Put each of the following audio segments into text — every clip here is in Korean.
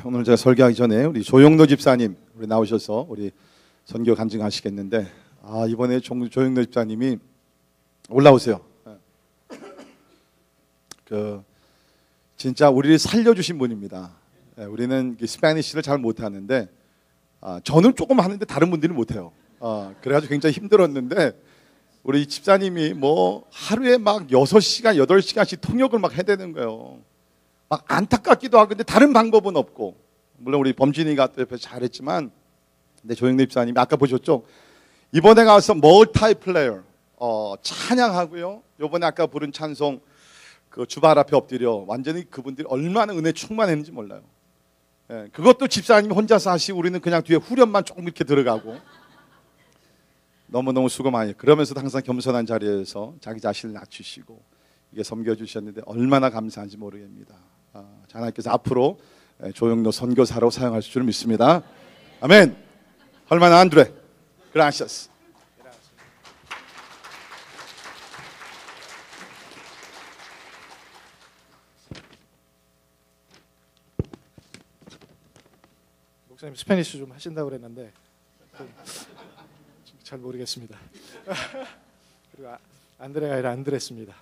오늘 제가 설교하기 전에 우리 조영노 집사님 우리 나오셔서 우리 선교 간증하시겠는데, 이번에 조영노 집사님이 올라오세요. 진짜 우리를 살려주신 분입니다. 우리는 스페니쉬를 잘 못하는데, 저는 조금 하는데 다른 분들은 못해요. 그래가지고 굉장히 힘들었는데, 우리 집사님이 뭐 하루에 막 6시간, 8시간씩 통역을 막 해대는 거예요. 막 안타깝기도 하고, 근데 다른 방법은 없고. 물론 우리 범진이가 또 옆에서 잘했지만, 근데 조영래 집사님이 아까 보셨죠? 이번에 가서 멀티플레이어 찬양하고요. 요번에 아까 부른 찬송 그 주발 앞에 엎드려, 완전히 그분들이 얼마나 은혜 충만했는지 몰라요. 그것도 집사님이 혼자서 하시고 우리는 그냥 뒤에 후렴만 조금 이렇게 들어가고. 너무너무 수고 많이. 그러면서도 항상 겸손한 자리에서 자기 자신을 낮추시고 이게 섬겨주셨는데 얼마나 감사한지 모르겠습니다. 하나님께서 앞으로 조영노 선교사로 사용하실 줄 믿습니다. 아멘. 얼마나 안드레. 그라시아스. 목사님 스페니쉬 좀 하신다고 그랬는데 잘 모르겠습니다. 그리고 안드레가 아니라 안드레스입니다.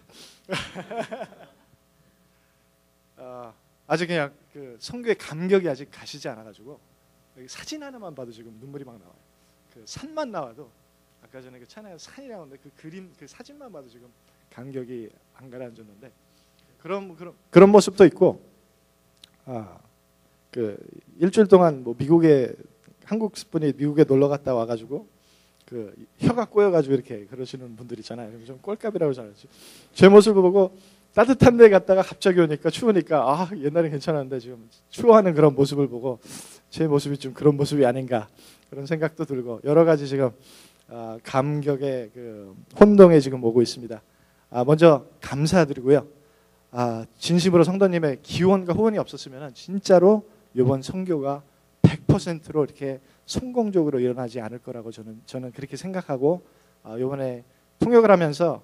아직 그냥 그 선교의 감격이 아직 가시지 않아가지고 여기 사진 하나만 봐도 지금 눈물이 막 나와요. 그 산만 나와도 아까 전에 그 찬양에 산이 나오는데 그 그림 그 사진만 봐도 지금 감격이 안 가라앉았는데 그런 모습도 있고, 그 일주일 동안 뭐 한국 분이 미국에 놀러 갔다 와가지고 그 혀가 꼬여가지고 이렇게 그러시는 분들 있잖아요. 좀 꼴값이라고 잘하지. 제 모습을 보고 따뜻한 데 갔다가 갑자기 오니까 추우니까 옛날엔 괜찮았는데 지금 추워하는 그런 모습을 보고 제 모습이 좀 그런 모습이 아닌가 그런 생각도 들고 여러 가지 지금 감격의 그 혼동에 지금 오고 있습니다. 먼저 감사드리고요. 진심으로 성도님의 기원과 후원이 없었으면 진짜로 이번 선교가 100%로 이렇게 성공적으로 일어나지 않을 거라고 저는 그렇게 생각하고, 이번에 통역을 하면서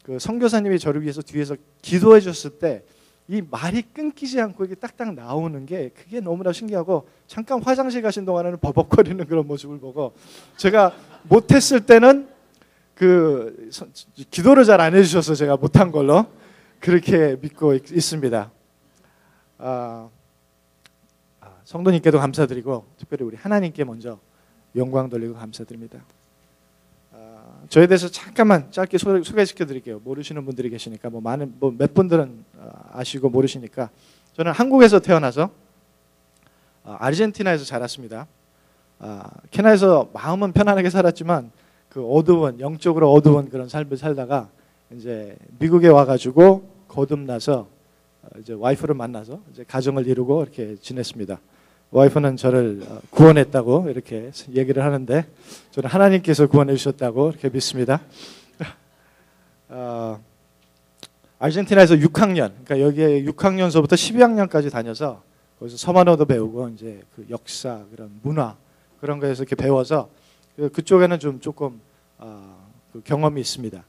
그 선교사님이 저를 위해서 뒤에서 기도해 주셨을 때 이 말이 끊기지 않고 이게 딱딱 나오는 게 그게 너무나 신기하고, 잠깐 화장실 가신 동안에는 버벅거리는 그런 모습을 보고, 제가 못했을 때는 그 기도를 잘 안 해주셔서 제가 못한 걸로 그렇게 믿고 있습니다. 성도님께도 감사드리고 특별히 우리 하나님께 먼저 영광 돌리고 감사드립니다. 저에 대해서 잠깐만 짧게 소개시켜 드릴게요. 모르시는 분들이 계시니까 몇 분들은 아시고 모르시니까, 저는 한국에서 태어나서 아르헨티나에서 자랐습니다. 캐나다에서 마음은 편안하게 살았지만 그 영적으로 어두운 그런 삶을 살다가 이제 미국에 와가지고 거듭나서 이제 와이프를 만나서 이제 가정을 이루고 이렇게 지냈습니다. 와이프는 저를 구원했다고 이렇게 얘기를 하는데 저는 하나님께서 구원해 주셨다고 이렇게 믿습니다. 아르헨티나에서 6학년, 그러니까 여기에 6학년서부터 12학년까지 다녀서 거기서 서만어도 배우고 이제 그 역사, 그런 문화 그런 거에서 이렇게 배워서 그쪽에는 조금 그 경험이 있습니다.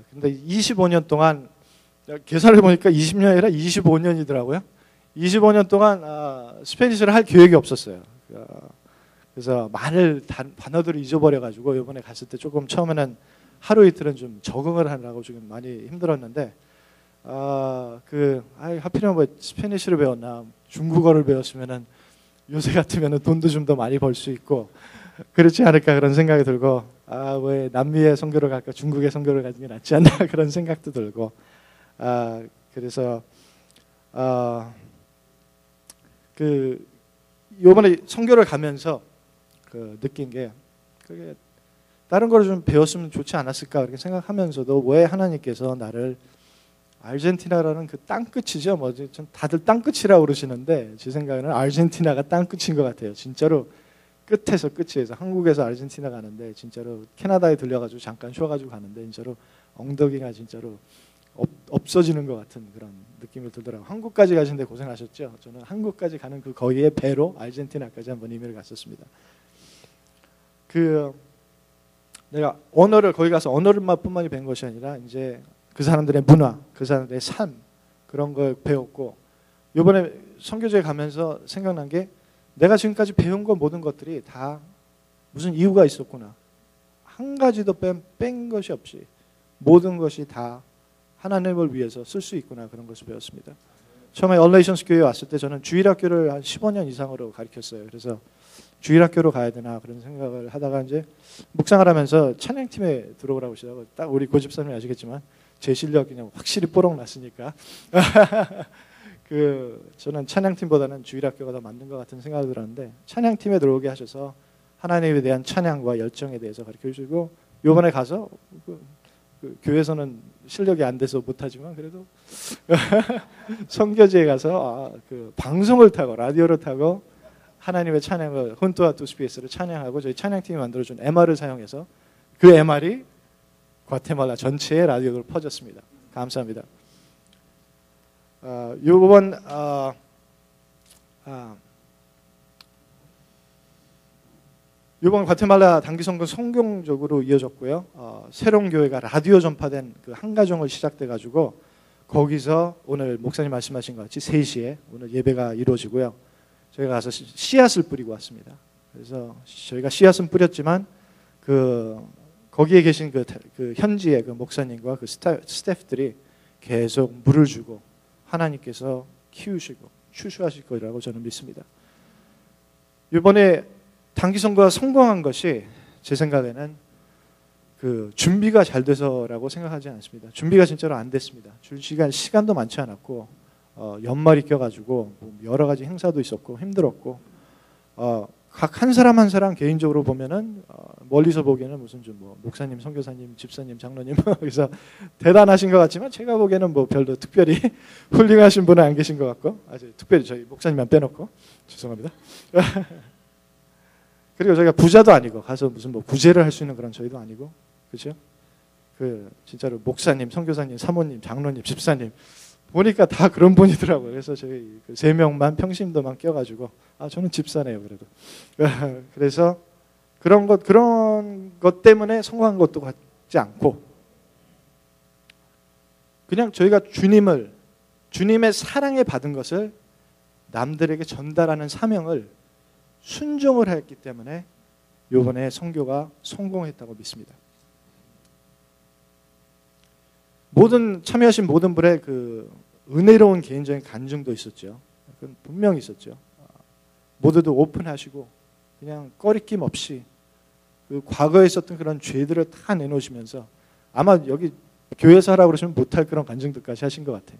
근데 25년 동안 계산을 해보니까 20년이 아니라 25년이더라고요. 25년 동안 스페니쉬를 할 계획이 없었어요. 그래서 많은 단어들을 잊어버려가지고 이번에 갔을 때 조금 처음에는 하루 이틀은 좀 적응을 하느라고 좀 많이 힘들었는데, 하필이면 뭐 스페니쉬를 배웠나 중국어를 배웠으면은 요새 같으면은 돈도 좀 더 많이 벌 수 있고 그렇지 않을까 그런 생각이 들고, 왜 남미의 선교를 갈까 중국의 선교를 가는 게 낫지 않나 그런 생각도 들고, 그래서 요번에 선교를 가면서 느낀 게, 그게 다른 걸 좀 배웠으면 좋지 않았을까 그렇게 생각하면서도 왜 하나님께서 나를 아르헨티나라는 그 땅끝이죠. 다들 땅끝이라고 그러시는데 제 생각에는 아르헨티나가 땅끝인 것 같아요. 진짜로 끝에서 끝이에서 한국에서 아르헨티나 가는데 진짜로 캐나다에 들려가지고 잠깐 쉬어가지고 가는데 진짜로 엉덩이가 진짜로 없어지는 것 같은 그런 느낌이 들더라고요. 한국까지 가시는데 고생하셨죠. 저는 한국까지 가는 그 거리의 배로 아르헨티나까지 한번 이민을 갔었습니다. 내가 거기 가서 언어를뿐만이 배운 것이 아니라 이제 그 사람들의 문화, 그 사람들의 삶 그런 걸 배웠고, 이번에 선교제에 가면서 생각난 게 내가 지금까지 배운 거 모든 것들이 다 무슨 이유가 있었구나. 한 가지도 뺀 것이 없이 모든 것이 다 하나님을 위해서 쓸 수 있구나, 그런 것을 배웠습니다. 처음에 얼레이션스 교회에 왔을 때 저는 주일학교를 한 15년 이상으로 가르쳤어요. 그래서 주일학교로 가야 되나 그런 생각을 하다가 이제 묵상을 하면서 찬양팀에 들어오라고 하시다가 딱 우리 고집사님이 아시겠지만 제 실력이 그냥 확실히 뽀록 났으니까 저는 찬양팀보다는 주일학교가 더 맞는 것 같은 생각이 들었는데 찬양팀에 들어오게 하셔서 하나님에 대한 찬양과 열정에 대해서 가르쳐 주시고 요번에 가서 그 교회에서는 실력이 안 돼서 못하지만 그래도 선교지에 가서 그 방송을 타고 라디오를 타고 하나님의 찬양을 혼토와 투스피에스를 찬양하고 저희 찬양팀이 만들어준 MR을 사용해서 그 MR이 과테말라 전체의 라디오로 퍼졌습니다. 감사합니다. 이번 과테말라 단기선거 성공적으로 이어졌고요. 새로운 교회가 라디오 전파된 그 한가정을 시작돼 가지고 거기서 오늘 목사님 말씀하신 것 같이 3시에 오늘 예배가 이루어지고요. 저희가 가서 씨앗을 뿌리고 왔습니다. 그래서 저희가 씨앗은 뿌렸지만 거기에 계신 그 현지의 그 목사님과 그 스태프들이 계속 물을 주고 하나님께서 키우시고 추수하실 거라고 저는 믿습니다. 이번에 단기 선거가 성공한 것이 제 생각에는 그 준비가 잘 돼서라고 생각하지 않습니다. 준비가 진짜로 안 됐습니다. 줄 시간도 많지 않았고 연말이 껴가지고 여러 가지 행사도 있었고 힘들었고 각 한 사람 한 사람 개인적으로 보면은 멀리서 보기에는 무슨 좀 뭐 목사님, 선교사님, 집사님, 장로님 그래서 대단하신 것 같지만 제가 보기에는 뭐 별로 특별히 훌륭하신 분은 안 계신 것 같고 특별히 저희 목사님만 빼놓고 죄송합니다. 그리고 저희가 부자도 아니고 가서 무슨 뭐 구제를 할 수 있는 그런 저희도 아니고 그렇죠? 진짜로 목사님, 선교사님, 사모님, 장로님, 집사님 보니까 다 그런 분이더라고요. 그래서 저희 3명만 평신도만 껴가지고 저는 집사네요 그래도. 그래서 그런 것 때문에 성공한 것도 같지 않고 그냥 저희가 주님의 사랑에 받은 것을 남들에게 전달하는 사명을 순종을 했기 때문에 이번에 선교가 성공했다고 믿습니다. 참여하신 모든 분의 그 은혜로운 개인적인 간증도 있었죠. 그건 분명히 있었죠. 모두도 오픈하시고 그냥 꺼리낌 없이 그 과거에 있었던 그런 죄들을 다 내놓으시면서 아마 여기 교회에서 하라고 그러시면 못할 그런 간증들까지 하신 것 같아요.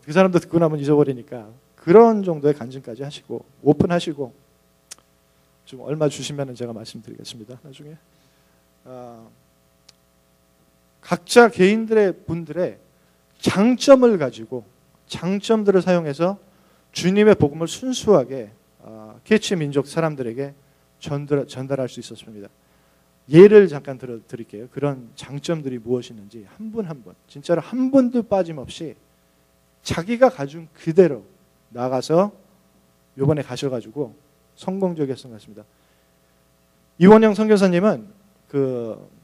그 사람도 듣고 나면 잊어버리니까 그런 정도의 간증까지 하시고 오픈하시고 좀 얼마 주시면 제가 말씀드리겠습니다. 나중에 각자 분들의 장점을 가지고 장점들을 사용해서 주님의 복음을 순수하게 캐치 민족 사람들에게 전달할 수 있었습니다. 예를 잠깐 드릴게요. 그런 장점들이 무엇이는지 한 분 한 분 진짜로 한 분도 빠짐없이 자기가 가진 그대로 나가서 이번에 가셔가지고 성공적이었던 것 같습니다. 이원영 선교사님은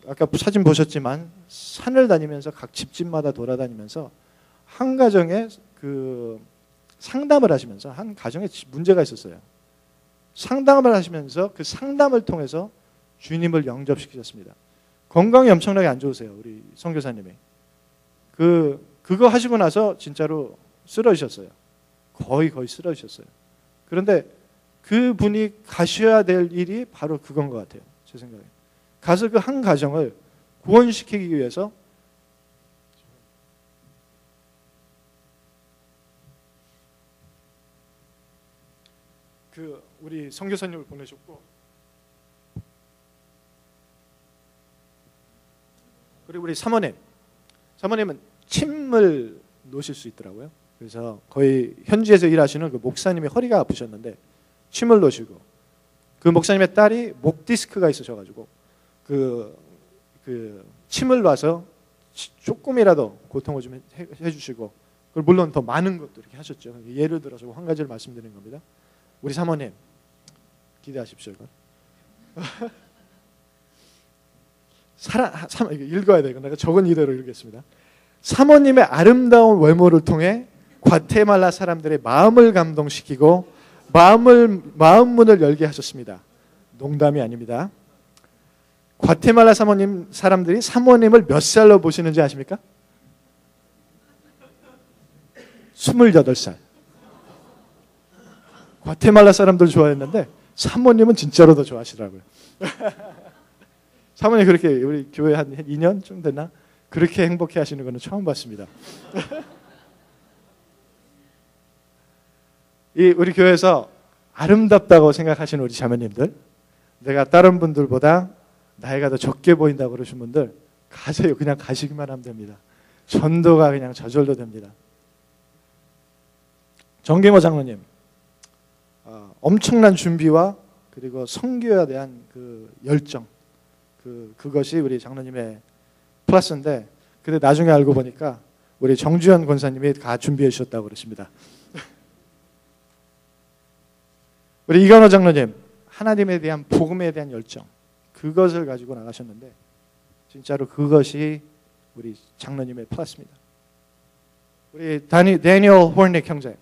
아까 사진 보셨지만 산을 다니면서 각 집집마다 돌아다니면서 한 가정에 상담을 하시면서 한 가정에 문제가 있었어요. 상담을 하시면서 그 상담을 통해서 주님을 영접시키셨습니다. 건강이 엄청나게 안 좋으세요. 우리 선교사님이. 그거 하시고 나서 진짜로 쓰러지셨어요. 거의 쓰러지셨어요. 그런데 그분이 가셔야 될 일이 바로 그건 것 같아요. 제 생각에. 가서 그 한 가정을 구원시키기 위해서 우리 선교사님을 보내셨고 그리고 우리 사모님은 침을 놓으실 수 있더라고요. 그래서 거의 현지에서 일하시는 그 목사님이 허리가 아프셨는데 침을 놓으시고 그 목사님의 딸이 목 디스크가 있으셔가지고 침을 놔서 조금이라도 고통을 좀 해주시고 그걸 물론 더 많은 것도 이렇게 하셨죠. 예를 들어서 한 가지를 말씀드리는 겁니다. 우리 사모님 기대하십시오. 이건 읽어야 돼요. 내가 적은 이대로 읽겠습니다. 사모님의 아름다운 외모를 통해 과테말라 사람들의 마음을 감동시키고 마음 문을 열게 하셨습니다. 농담이 아닙니다. 과테말라 사람들이 사모님을 몇 살로 보시는지 아십니까? 28살. 과테말라 사람들 좋아했는데 사모님은 진짜로 더 좋아하시더라고요. 사모님 그렇게 우리 교회 한 2년쯤 됐나? 그렇게 행복해 하시는 거는 처음 봤습니다. 우리 교회에서 아름답다고 생각하시는 우리 자매님들, 내가 다른 분들보다 나이가 더 적게 보인다고 그러신 분들 가세요. 그냥 가시기만 하면 됩니다. 전도가 그냥 저절로 됩니다. 정경호 장로님, 엄청난 준비와 그리고 선교에 대한 그 열정, 그것이 우리 장로님의 플러스인데, 근데 나중에 알고 보니까 우리 정주현 권사님이 다 준비해 주셨다고 그러십니다. 우리 이건호 장로님, 하나님에 대한 복음에 대한 열정, 그것을 가지고 나가셨는데 진짜로 그것이 우리 장로님의 플러스입니다. 우리 데니얼 호르닉 형제,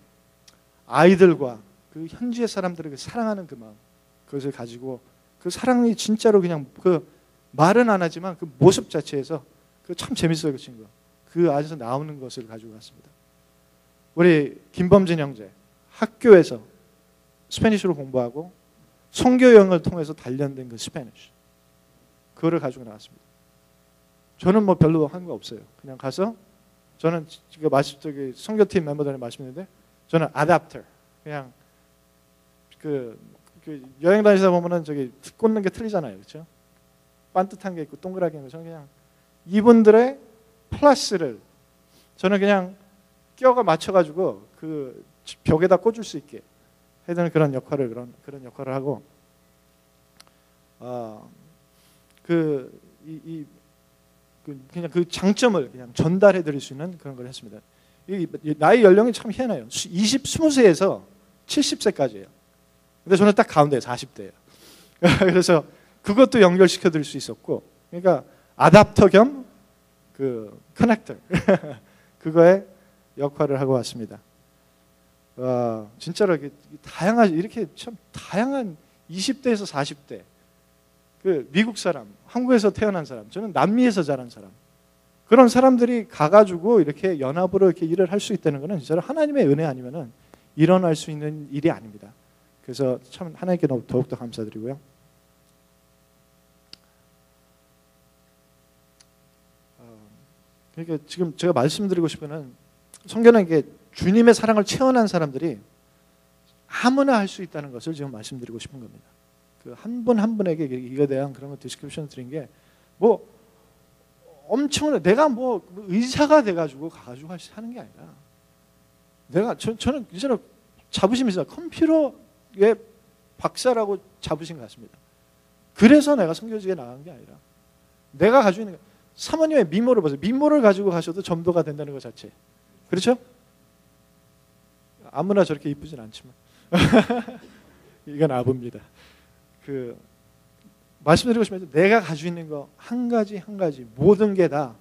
아이들과 그 현지의 사람들을 사랑하는 그 마음, 그것을 가지고 그 사랑이 진짜로 그냥 그 말은 안 하지만 그 모습 자체에서 그 참 재밌어요. 그 친구. 그 안에서 나오는 것을 가지고 갔습니다. 우리 김범진 형제, 학교에서 스페니쉬로 공부하고 선교 여행을 통해서 단련된 그 스페니쉬, 그거를 가지고 나왔습니다. 저는 뭐 별로 한 거 없어요. 그냥 가서 저는 지금 선교팀 멤버들한테 말씀드렸는데 저는 아답터, 그냥 그 여행 다니다 보면은 저기 꽂는 게 틀리잖아요, 그렇죠? 반듯한 게 있고 동그랗게 있는 거, 저는 그냥 이분들의 플러스를 저는 그냥 껴가 맞춰가지고 그 벽에다 꽂을 수 있게 해야 되는 그런 역할을 하고, 그냥 그 장점을 그냥 전달해 드릴 수 있는 그런 걸 했습니다. 이 나이 연령이 참 희한해요. 20세에서 70세까지예요. 근데 저는 딱 가운데 40대예요. 그래서 그것도 연결시켜 드릴 수 있었고, 그러니까 아답터 겸 그 커넥터 그거의 역할을 하고 왔습니다. 진짜로 이렇게 참 다양한 20대에서 40대, 그 미국 사람, 한국에서 태어난 사람, 저는 남미에서 자란 사람, 그런 사람들이 가가지고 이렇게 연합으로 이렇게 일을 할 수 있다는 것은 진짜로 하나님의 은혜 아니면은 일어날 수 있는 일이 아닙니다. 그래서 참 하나님께 더욱더 감사드리고요. 그러니까 지금 제가 말씀드리고 싶은 건, 성경은 이게 주님의 사랑을 체험한 사람들이 아무나 할 수 있다는 것을 지금 말씀드리고 싶은 겁니다. 그 한 분 한 분에게 이거에 대한 그런 거 디스크립션 드린 게 뭐 엄청 내가 뭐 의사가 돼가지고 가가지고 하는 게 아니라, 저는 이제는 자부심이 있어요. 컴퓨터의 박사라고 자부심 같습니다. 그래서 내가 선교지에 나간 게 아니라 내가 가지고 있는 사모님의 미모를 보세요. 미모를 가지고 가셔도 전도가 된다는 것 자체, 그렇죠? 아무나 저렇게 이쁘진 않지만 이건 아부입니다. 말씀드리고 싶은 게, 내가 가지고 있는 거 한 가지 모든 게 다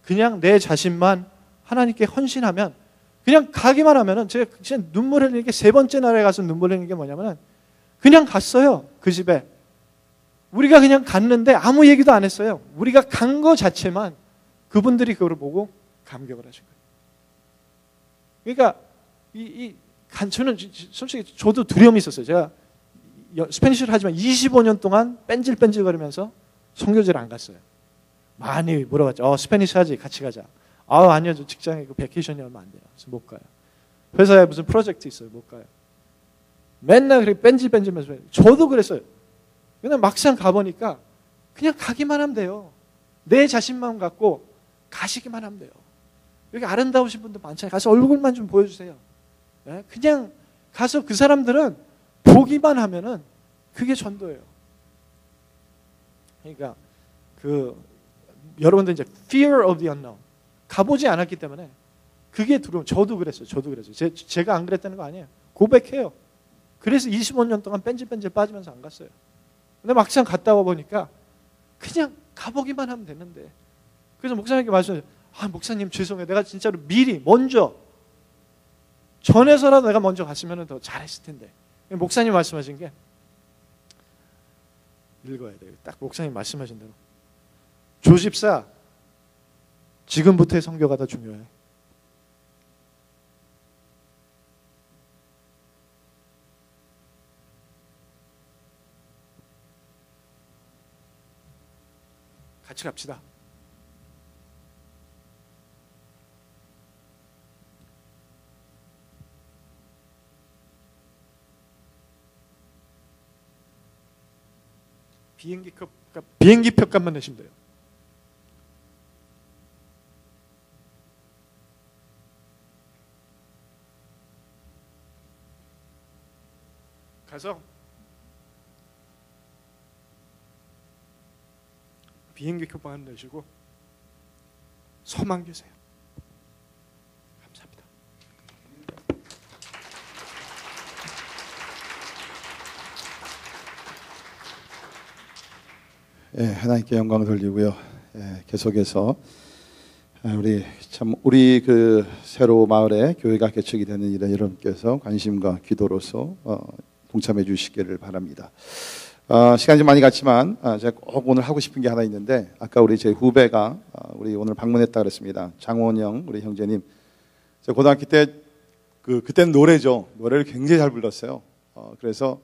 그냥 내 자신만 하나님께 헌신하면, 그냥 가기만 하면은, 제가 진짜 눈물 흘리는 게, 세 번째 날에 가서 눈물 흘리는 게 뭐냐면은 그냥 갔어요. 그 집에 우리가 그냥 갔는데 아무 얘기도 안 했어요. 우리가 간 거 자체만 그분들이 그걸 보고 감격을 하신 거예요. 그러니까 저는 솔직히 저도 두려움이 있었어요. 제가 스페니쉬를 하지만 25년 동안 뺀질뺀질거리면서 선교지를 안 갔어요. 많이 물어봤죠. 스페니쉬 하지, 같이 가자. 아니요, 저 직장에 그 베케이션이 얼마 안 돼요. 그래서 못 가요. 회사에 무슨 프로젝트 있어요. 못 가요. 맨날 그렇게 뺀질뺀질면서. 저도 그랬어요. 근데 막상 가보니까 그냥 가기만 하면 돼요. 내 자신만 갖고 가시기만 하면 돼요. 여기 아름다우신 분들 많잖아요. 가서 얼굴만 좀 보여주세요. 그냥 가서 그 사람들은 보기만 하면은 그게 전도예요. 그러니까 여러분들 이제 fear of the unknown, 가보지 않았기 때문에 그게 두려움. 저도 그랬어요. 제가 안 그랬다는 거 아니에요. 고백해요. 그래서 25년 동안 뺀질뺀질 빠지면서 안 갔어요. 근데 막상 갔다 와 보니까 그냥 가보기만 하면 되는데, 그래서 목사님께 말씀해요. 목사님 죄송해요. 내가 진짜로 미리 먼저 전에서라도 내가 먼저 갔으면 더 잘했을 텐데. 목사님 말씀하신 게 읽어야 돼요. 딱 목사님 말씀하신 대로. 조집사, 지금부터의 선교가 더 중요해. 같이 갑시다. 비행기 표값만 내시면 돼요. 가서 비행기 표값만 내시고 서만 계세요. 감사합니다. 예, 하나님께 영광 돌리고요. 예, 계속해서 우리 그 새로 마을에 교회가 개척이 되는 일에 여러분께서 관심과 기도로서 동참해 주시기를 바랍니다. 시간이 좀 많이 갔지만 제가 꼭 오늘 하고 싶은 게 하나 있는데, 아까 우리 제 후배가 우리 오늘 방문했다 그랬습니다. 장원영 우리 형제님. 제가 고등학교 때 그때는 노래죠. 노래를 굉장히 잘 불렀어요. 그래서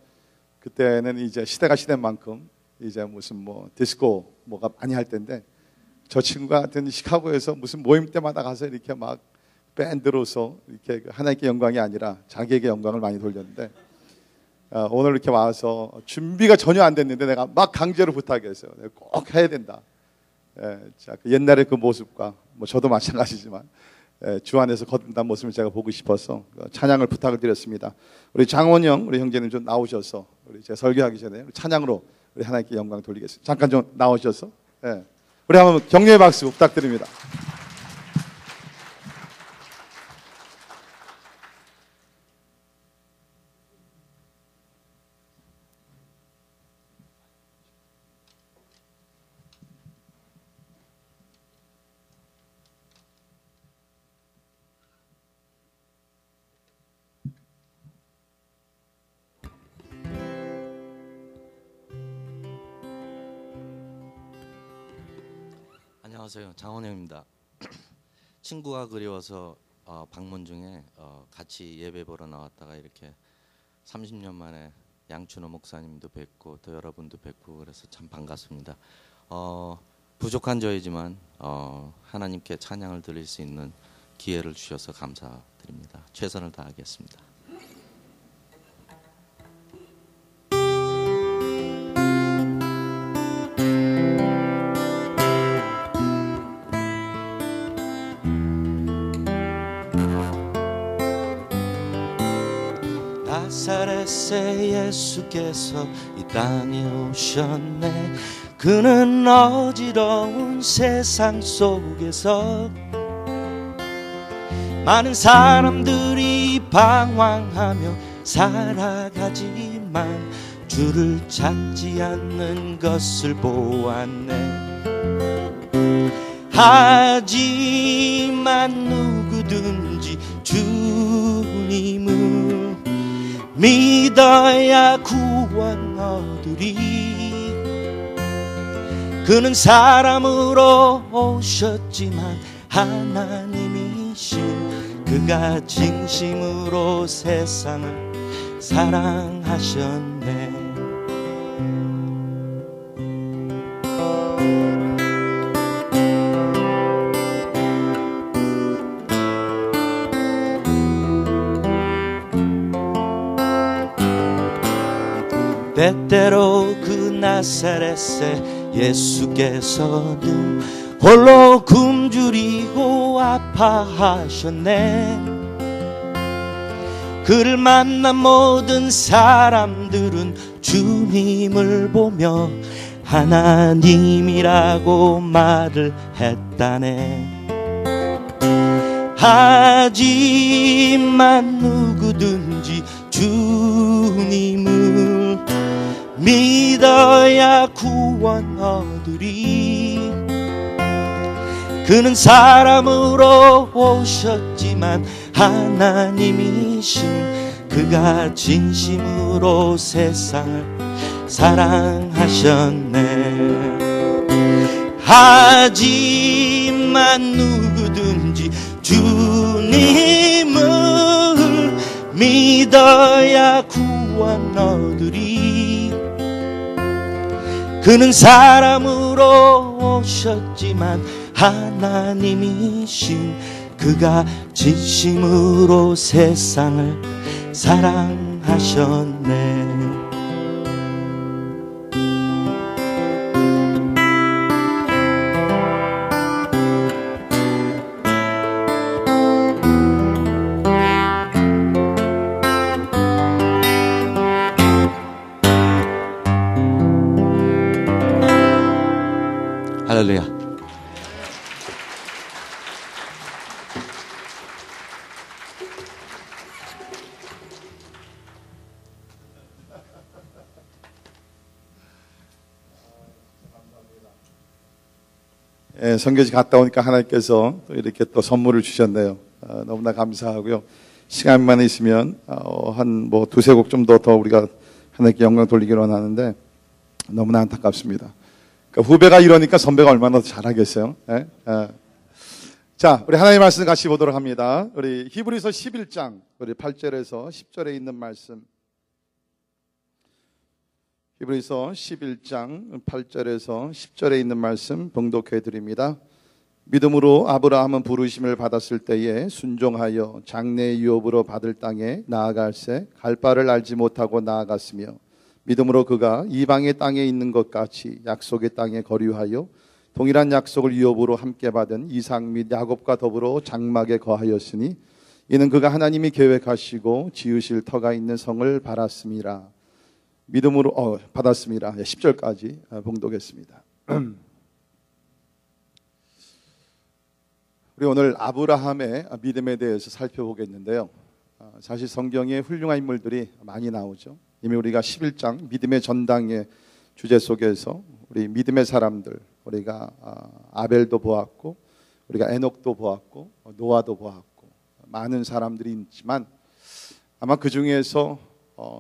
그때는 이제 시대가 시대인 만큼 이제 무슨 뭐 디스코 뭐가 많이 할 때인데, 저 친구가 하여튼 시카고에서 무슨 모임 때마다 가서 이렇게 막 밴드로서 이렇게 하나님께 영광이 아니라 자기에게 영광을 많이 돌렸는데, 오늘 이렇게 와서 준비가 전혀 안 됐는데 내가 막 강제로 부탁했어요. 내가 꼭 해야 된다. 자, 그 옛날의 그 모습과 뭐 저도 마찬가지지만 주 안에서 거듭난 모습을 제가 보고 싶어서 찬양을 부탁을 드렸습니다. 우리 장원영 우리 형제님 좀 나오셔서 우리 제가 설교하기 전에 찬양으로 우리 하나님께 영광 돌리겠습니다. 잠깐 좀 나오셔서 우리 한번 격려의 박수 부탁드립니다. 안녕하세요. 장원영입니다. 친구가 그리워서 방문 중에 같이 예배 보러 나왔다가 이렇게 30년 만에 양춘호 목사님도 뵙고 또 여러분도 뵙고 그래서 참 반갑습니다. 부족한 저이지만 하나님께 찬양을 드릴 수 있는 기회를 주셔서 감사드립니다. 최선을 다하겠습니다. 나사렛의 예수께서 이 땅에 오셨네. 그는 어지러운 세상 속에서 많은 사람들이 방황하며 살아가지만 주를 찾지 않는 것을 보았네. 하지만 누구든지 주님을 믿어야 구원 얻으리. 그는 사람으로 오셨지만 하나님이신 그가 진심으로 세상을 사랑하셨네. 때때로 그 나사렛의 예수께서는 홀로 굶주리고 아파하셨네. 그를 만난 모든 사람들은 주님을 보며 하나님이라고 말을 했다네. 하지만 누구든지 주님을 믿어야 구원 얻으리. 그는 사람으로 오셨지만 하나님이신 그가 진심으로 세상을 사랑하셨네. 하지만 누구든지 주님을 믿어야 구원 얻으리. 그는 사람으로 오셨지만 하나님이신 그가 진심으로 세상을 사랑하셨네. 할렐루야. 예, 선교지 갔다 오니까 하나님께서 또 이렇게 또 선물을 주셨네요. 너무나 감사하고요. 시간만 있으면 한 뭐 두세 곡 좀 더 우리가 하나님께 영광 돌리기로 하는데 너무나 안타깝습니다. 그러니까 후배가 이러니까 선배가 얼마나 더 잘하겠어요. 예? 자, 우리 하나님의 말씀 같이 보도록 합니다. 우리 히브리서 11장 우리 8절에서 10절에 있는 말씀. 히브리서 11장 8절에서 10절에 있는 말씀 봉독해 드립니다. 믿음으로 아브라함은 부르심을 받았을 때에 순종하여 장래의 유업으로 받을 땅에 나아갈새 갈 바를 알지 못하고 나아갔으며 믿음으로 그가 이방의 땅에 있는 것 같이 약속의 땅에 거류하여 동일한 약속을 유업으로 함께 받은 이삭 및 야곱과 더불어 장막에 거하였으니 이는 그가 하나님이 계획하시고 지으실 터가 있는 성을 받았음이라. 믿음으로 받았습니다. 10절까지 봉독했습니다. 우리 오늘 아브라함의 믿음에 대해서 살펴보겠는데요. 사실 성경에 훌륭한 인물들이 많이 나오죠. 이미 우리가 11장 믿음의 전당의 주제 속에서 우리 믿음의 사람들, 우리가 아벨도 보았고 우리가 에녹도 보았고 노아도 보았고 많은 사람들이 있지만 아마 그 중에서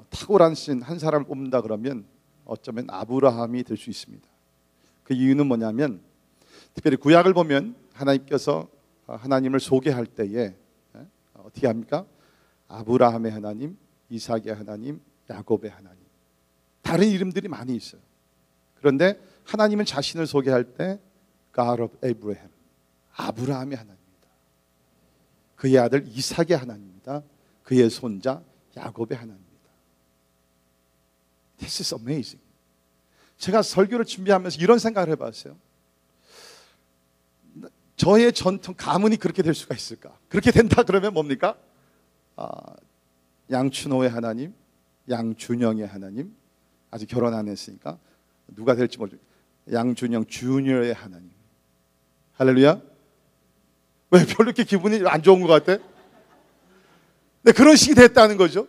탁월한 신 한 사람을 뽑는다 그러면 어쩌면 아브라함이 될 수 있습니다. 그 이유는 뭐냐면 특별히 구약을 보면 하나님께서 하나님을 소개할 때에 어떻게 합니까? 아브라함의 하나님, 이삭의 하나님, 야곱의 하나님, 다른 이름들이 많이 있어요. 그런데 하나님은 자신을 소개할 때 God of Abraham, 아브라함의 하나님입니다. 그의 아들 이삭의 하나님입니다. 그의 손자 야곱의 하나님입니다. This is amazing. 제가 설교를 준비하면서 이런 생각을 해봤어요. 저의 전통 가문이 그렇게 될 수가 있을까? 그렇게 된다 그러면 뭡니까? 양춘호의 하나님, 양준영의 하나님, 아직 결혼 안 했으니까 누가 될지 모르죠. 양준영 주니어의 하나님. 할렐루야. 왜 별로 이렇게 기분이 안 좋은 것 같아? 네, 그런 식이 됐다는 거죠.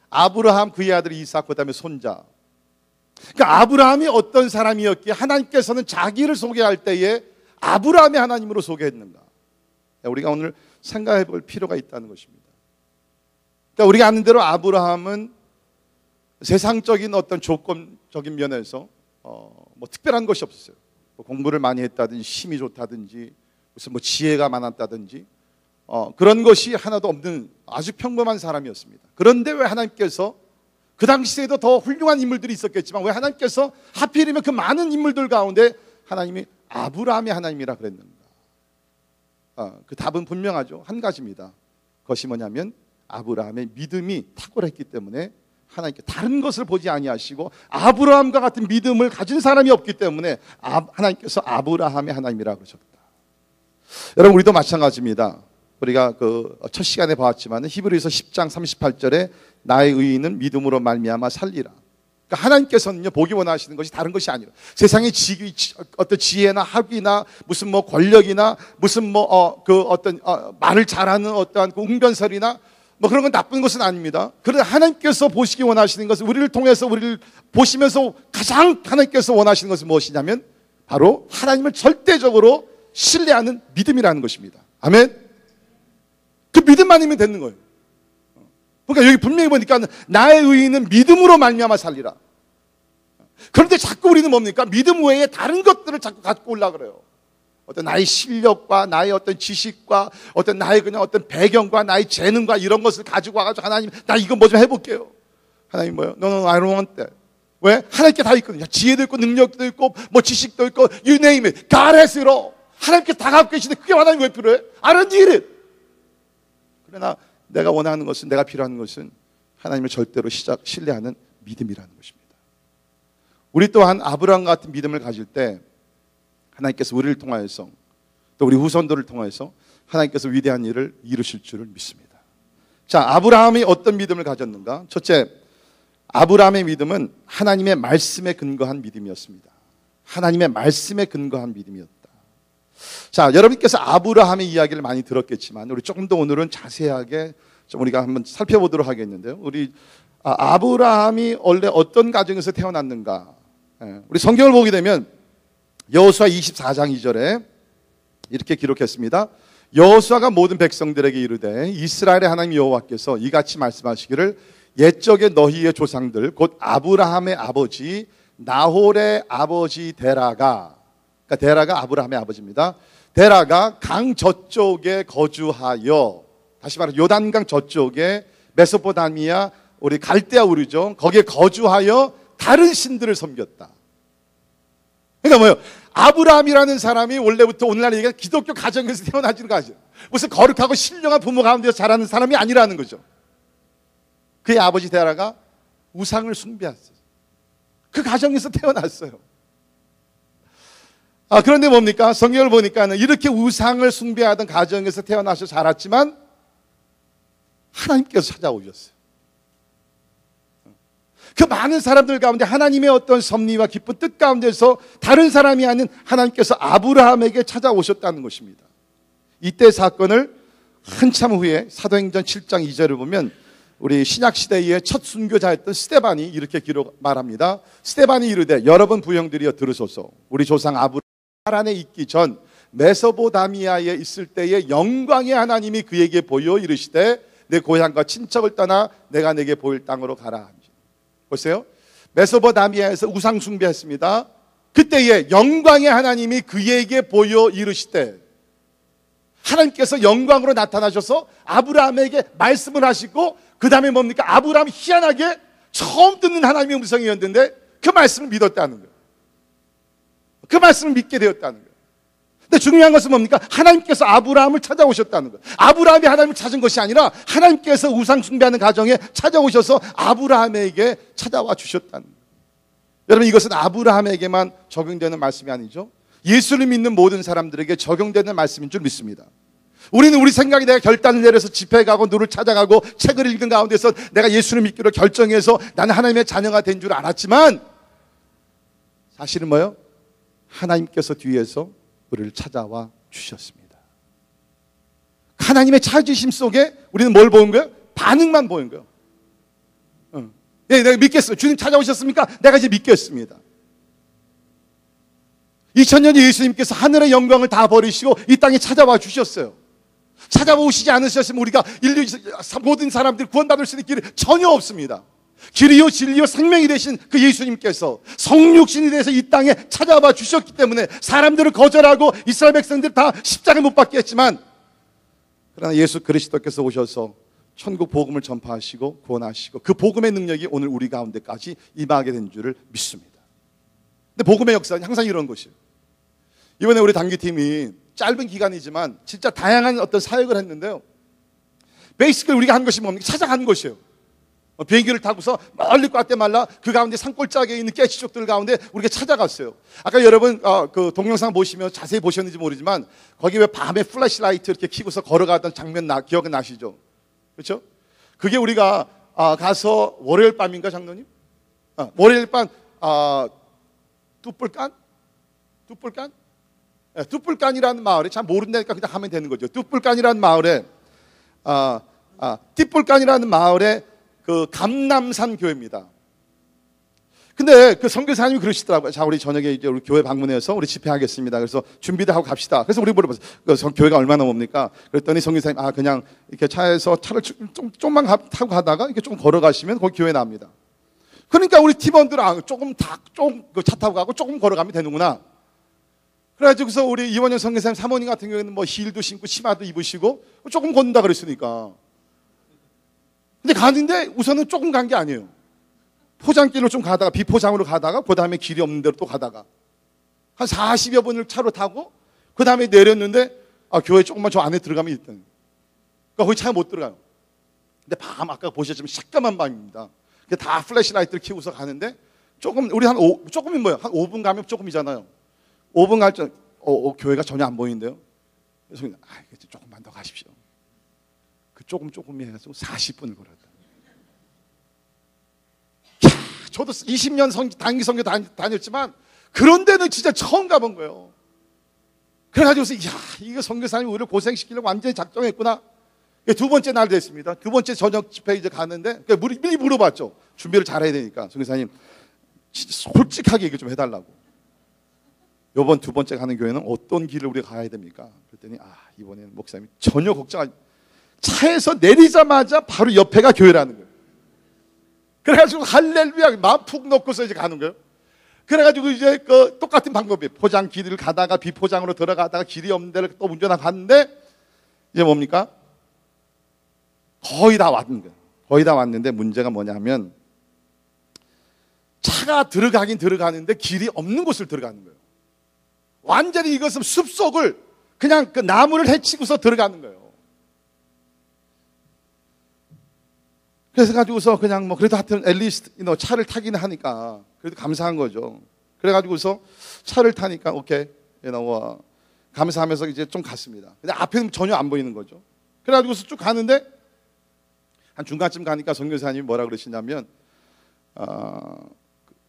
아브라함, 그의 아들 이삭, 그 다음에 손자. 그러니까 아브라함이 어떤 사람이었기에 하나님께서는 자기를 소개할 때에 아브라함의 하나님으로 소개했는가? 우리가 오늘 생각해 볼 필요가 있다는 것입니다. 그러니까 우리가 아는 대로 아브라함은 세상적인 어떤 조건적인 면에서 뭐 특별한 것이 없었어요. 뭐 공부를 많이 했다든지 힘이 좋다든지 무슨 뭐 지혜가 많았다든지 그런 것이 하나도 없는 아주 평범한 사람이었습니다. 그런데 왜 하나님께서 그 당시에도 더 훌륭한 인물들이 있었겠지만 왜 하나님께서 하필이면 그 많은 인물들 가운데 하나님이 아브라함의 하나님이라 그랬는가? 그 답은 분명하죠. 한 가지입니다. 그것이 뭐냐면 아브라함의 믿음이 탁월했기 때문에 하나님께 다른 것을 보지 아니하시고 아브라함과 같은 믿음을 가진 사람이 없기 때문에 하나님께서 아브라함의 하나님이라 그러셨다. 여러분 우리도 마찬가지입니다. 우리가 그 첫 시간에 봤지만 히브리서 10장 38절에 나의 의인은 믿음으로 말미암아 살리라. 그러니까 하나님께서는요 보기 원하시는 것이 다른 것이 아니라 세상의 어떤 지혜나 학위나 무슨 뭐 권력이나 무슨 뭐 그 어떤 말을 잘하는 어떠한 그 웅변설이나 뭐 그런 건 나쁜 것은 아닙니다. 그런데 하나님께서 보시기 원하시는 것은 우리를 통해서 우리를 보시면서 가장 하나님께서 원하시는 것은 무엇이냐면 바로 하나님을 절대적으로 신뢰하는 믿음이라는 것입니다. 아멘. 그 믿음만이면 되는 거예요. 그러니까 여기 분명히 보니까 나의 의인은 믿음으로 말미암아 살리라. 그런데 자꾸 우리는 뭡니까? 믿음 외에 다른 것들을 자꾸 갖고 오려고 그래요. 어떤 나의 실력과 나의 어떤 지식과 어떤 나의 그냥 어떤 배경과 나의 재능과 이런 것을 가지고 와가지고 하나님, 나 이거 뭐 좀 해볼게요. 하나님 뭐요? No, I don't want that. 왜? 하나님께 다 있거든요. 지혜도 있고 능력도 있고 뭐 지식도 있고 you name it. God has it all. 하나님께 다 갖고 계시는데 그게 하나님 왜 필요해? I don't need it. 그러나 내가 원하는 것은, 내가 필요한 것은 하나님을 절대로 신뢰하는 믿음이라는 것입니다. 우리 또한 아브라함 같은 믿음을 가질 때 하나님께서 우리를 통하여서 또 우리 후손들을 통하여서 하나님께서 위대한 일을 이루실 줄을 믿습니다. 자, 아브라함이 어떤 믿음을 가졌는가? 첫째, 아브라함의 믿음은 하나님의 말씀에 근거한 믿음이었습니다. 하나님의 말씀에 근거한 믿음이었다. 자, 여러분께서 아브라함의 이야기를 많이 들었겠지만 우리 조금 더 오늘은 자세하게 좀 우리가 한번 살펴보도록 하겠는데요. 우리 아브라함이 원래 어떤 가정에서 태어났는가? 우리 성경을 보게 되면 여호수아 24장 2절에 이렇게 기록했습니다. 여호수아가 모든 백성들에게 이르되 이스라엘의 하나님 여호와께서 이같이 말씀하시기를 옛적에 너희의 조상들 곧 아브라함의 아버지 나홀의 아버지 데라가, 그러니까 데라가 아브라함의 아버지입니다. 데라가 강 저쪽에 거주하여, 다시 말해 요단강 저쪽에 메소포타미아, 우리 갈대아 우르죠, 거기에 거주하여 다른 신들을 섬겼다. 그러니까 뭐예요? 아브라함이라는 사람이 원래부터 오늘날 얘기가 기독교 가정에서 태어나지는 거 아니죠. 무슨 거룩하고 신령한 부모 가운데서 자라는 사람이 아니라는 거죠. 그의 아버지 데라가 우상을 숭배했어요. 그 가정에서 태어났어요. 그런데 뭡니까? 성경을 보니까는 이렇게 우상을 숭배하던 가정에서 태어나서 자랐지만 하나님께서 찾아오셨어요. 그 많은 사람들 가운데 하나님의 어떤 섭리와 기쁜 뜻 가운데서 다른 사람이 아닌 하나님께서 아브라함에게 찾아오셨다는 것입니다. 이때 사건을 한참 후에 사도행전 7장 2절을 보면 우리 신약시대의 첫 순교자였던 스데반이 이렇게 말합니다. 스데반이 이르되 여러분 부형들이여 들으소서. 우리 조상 아브라함 하란에 있기 전 메소포타미아에 있을 때의 영광의 하나님이 그에게 보여 이르시되 내 고향과 친척을 떠나 내가 내게 보일 땅으로 가라. 보세요. 메소포타미아에서 우상 숭배했습니다. 그때에 영광의 하나님이 그에게 보여 이르시되, 하나님께서 영광으로 나타나셔서 아브라함에게 말씀을 하시고 그 다음에 뭡니까? 아브라함이 희한하게 처음 듣는 하나님의 음성이었는데 그 말씀을 믿었다는 거예요. 그 말씀을 믿게 되었다는 거예요. 근데 중요한 것은 뭡니까? 하나님께서 아브라함을 찾아오셨다는 거예요. 아브라함이 하나님을 찾은 것이 아니라 하나님께서 우상 숭배하는 가정에 찾아오셔서 아브라함에게 찾아와 주셨다는 거예요. 여러분, 이것은 아브라함에게만 적용되는 말씀이 아니죠. 예수를 믿는 모든 사람들에게 적용되는 말씀인 줄 믿습니다. 우리는 우리 생각에 내가 결단을 내려서 집회에 가고 누를 찾아가고 책을 읽은 가운데서 내가 예수를 믿기로 결정해서 나는 하나님의 자녀가 된 줄 알았지만 사실은 뭐예요? 하나님께서 뒤에서 우리를 찾아와 주셨습니다. 하나님의 찾으심 속에 우리는 뭘 보는 거예요? 반응만 보는 거예요. 내가 믿겠어요. 주님 찾아오셨습니까? 내가 이제 믿겠습니다. 2000년 예수님께서 하늘의 영광을 다 버리시고 이 땅에 찾아와 주셨어요. 찾아오시지 않으셨으면 우리가 인류 모든 사람들이 구원받을 수 있는 길이 전혀 없습니다. 길이요 진리요 생명이 되신 그 예수님께서 성육신이 돼서 이 땅에 찾아와 주셨기 때문에 사람들을 거절하고 이스라엘 백성들 다 십자가에 못 박게 했지만, 그러나 예수 그리스도께서 오셔서 천국 복음을 전파하시고 구원하시고 그 복음의 능력이 오늘 우리 가운데까지 임하게 된 줄을 믿습니다. 근데 복음의 역사는 항상 이런 것이에요. 이번에 우리 단기팀이 짧은 기간이지만 진짜 다양한 어떤 사역을 했는데요. 베이시컬 우리가 한 것이 뭡니까? 찾아가는 것이에요. 비행기를 타고서 멀리 과테말라 그 가운데 산골짜기에 있는 깨치족들 가운데 우리가 찾아갔어요. 아까 여러분 그 동영상 보시면 자세히 보셨는지 모르지만 거기 왜 밤에 플래시라이트 이렇게 켜고서 걸어가던 장면 기억이 나시죠? 그렇죠? 그게 우리가 가서 월요일 밤인가 장로님? 월요일 밤 뚜뿔간이라는 마을에, 참 모른다니까 그냥 하면 되는 거죠. 뚜뿔간이라는 마을에 띠뿔간이라는 마을에 그 감남산 교회입니다. 근데 그 선교사님이 그러시더라고요. 자, 우리 저녁에 이제 우리 교회 방문해서 우리 집회하겠습니다. 그래서 준비도 하고 갑시다. 그래서 우리 물어봤어요. 교회가 얼마나 멉니까? 그랬더니 선교사님, 그냥 이렇게 차에서 차를 좀만 타고 가다가 이렇게 좀 걸어가시면 거기 교회 나옵니다. 그러니까 우리 팀원들은 조금 차 타고 가고 조금 걸어가면 되는구나. 그래가지고서 우리 이원영 선교사님 사모님 같은 경우에는 뭐 힐도 신고 치마도 입으시고 조금 걷는다 그랬으니까. 근데 가는데 우선은 조금 간 게 아니에요. 포장길로 좀 가다가 비포장으로 가다가 그 다음에 길이 없는 데로 또 가다가 한 40여 분을 차로 타고 그 다음에 내렸는데 교회 조금만 저 안에 들어가면 있던. 그러니까 거기 차에 못 들어가요. 근데 밤 아까 보셨지만 새까만 밤입니다. 다 플래시라이트를 켜고서 가는데 조금 우리 조금이 뭐예요? 한 5분 가면 조금이잖아요. 5분 갈 때 교회가 전혀 안 보이는데요. 그래서 조금만 더 가십시오. 그 조금이 해가지고 40분을 걸었다. 저도 20년 단기 선교 다녔지만 그런 데는 진짜 처음 가본 거예요. 그래가지고서 이거 선교사님이 우리를 고생시키려고 완전히 작정했구나. 두 번째 날 됐습니다. 두 번째 저녁 집회 이제 가는데 미리 물어봤죠. 준비를 잘해야 되니까 선교사님 솔직하게 얘기 좀 해달라고. 이번 두 번째 가는 교회는 어떤 길을 우리가 가야 됩니까? 그랬더니 이번에는 목사님이 전혀 걱정하지. 차에서 내리자마자 바로 옆에가 교회라는 거예요. 그래가지고 할렐루야 마음 푹 넣고서 이제 가는 거예요. 그래가지고 이제 그 똑같은 방법이에요. 포장 길을 가다가 비포장으로 들어가다가 길이 없는 데를 또 운전하고 갔는데 이제 뭡니까? 거의 다 왔는 거예요. 거의 다 왔는데 문제가 뭐냐면 차가 들어가긴 들어가는데 길이 없는 곳을 들어가는 거예요. 완전히 이것은 숲속을 그냥 그 나무를 헤치고서 들어가는 거예요. 그래서 가지고서 그냥 그래도 하여튼 앨리스트 차를 타긴 하니까 그래도 감사한 거죠. 그래가지고서 차를 타니까 오케이 감사하면서 이제 좀 갔습니다. 근데 앞에는 전혀 안 보이는 거죠. 그래가지고서 쭉 가는데 한 중간쯤 가니까 선교사님이 뭐라 그러시냐면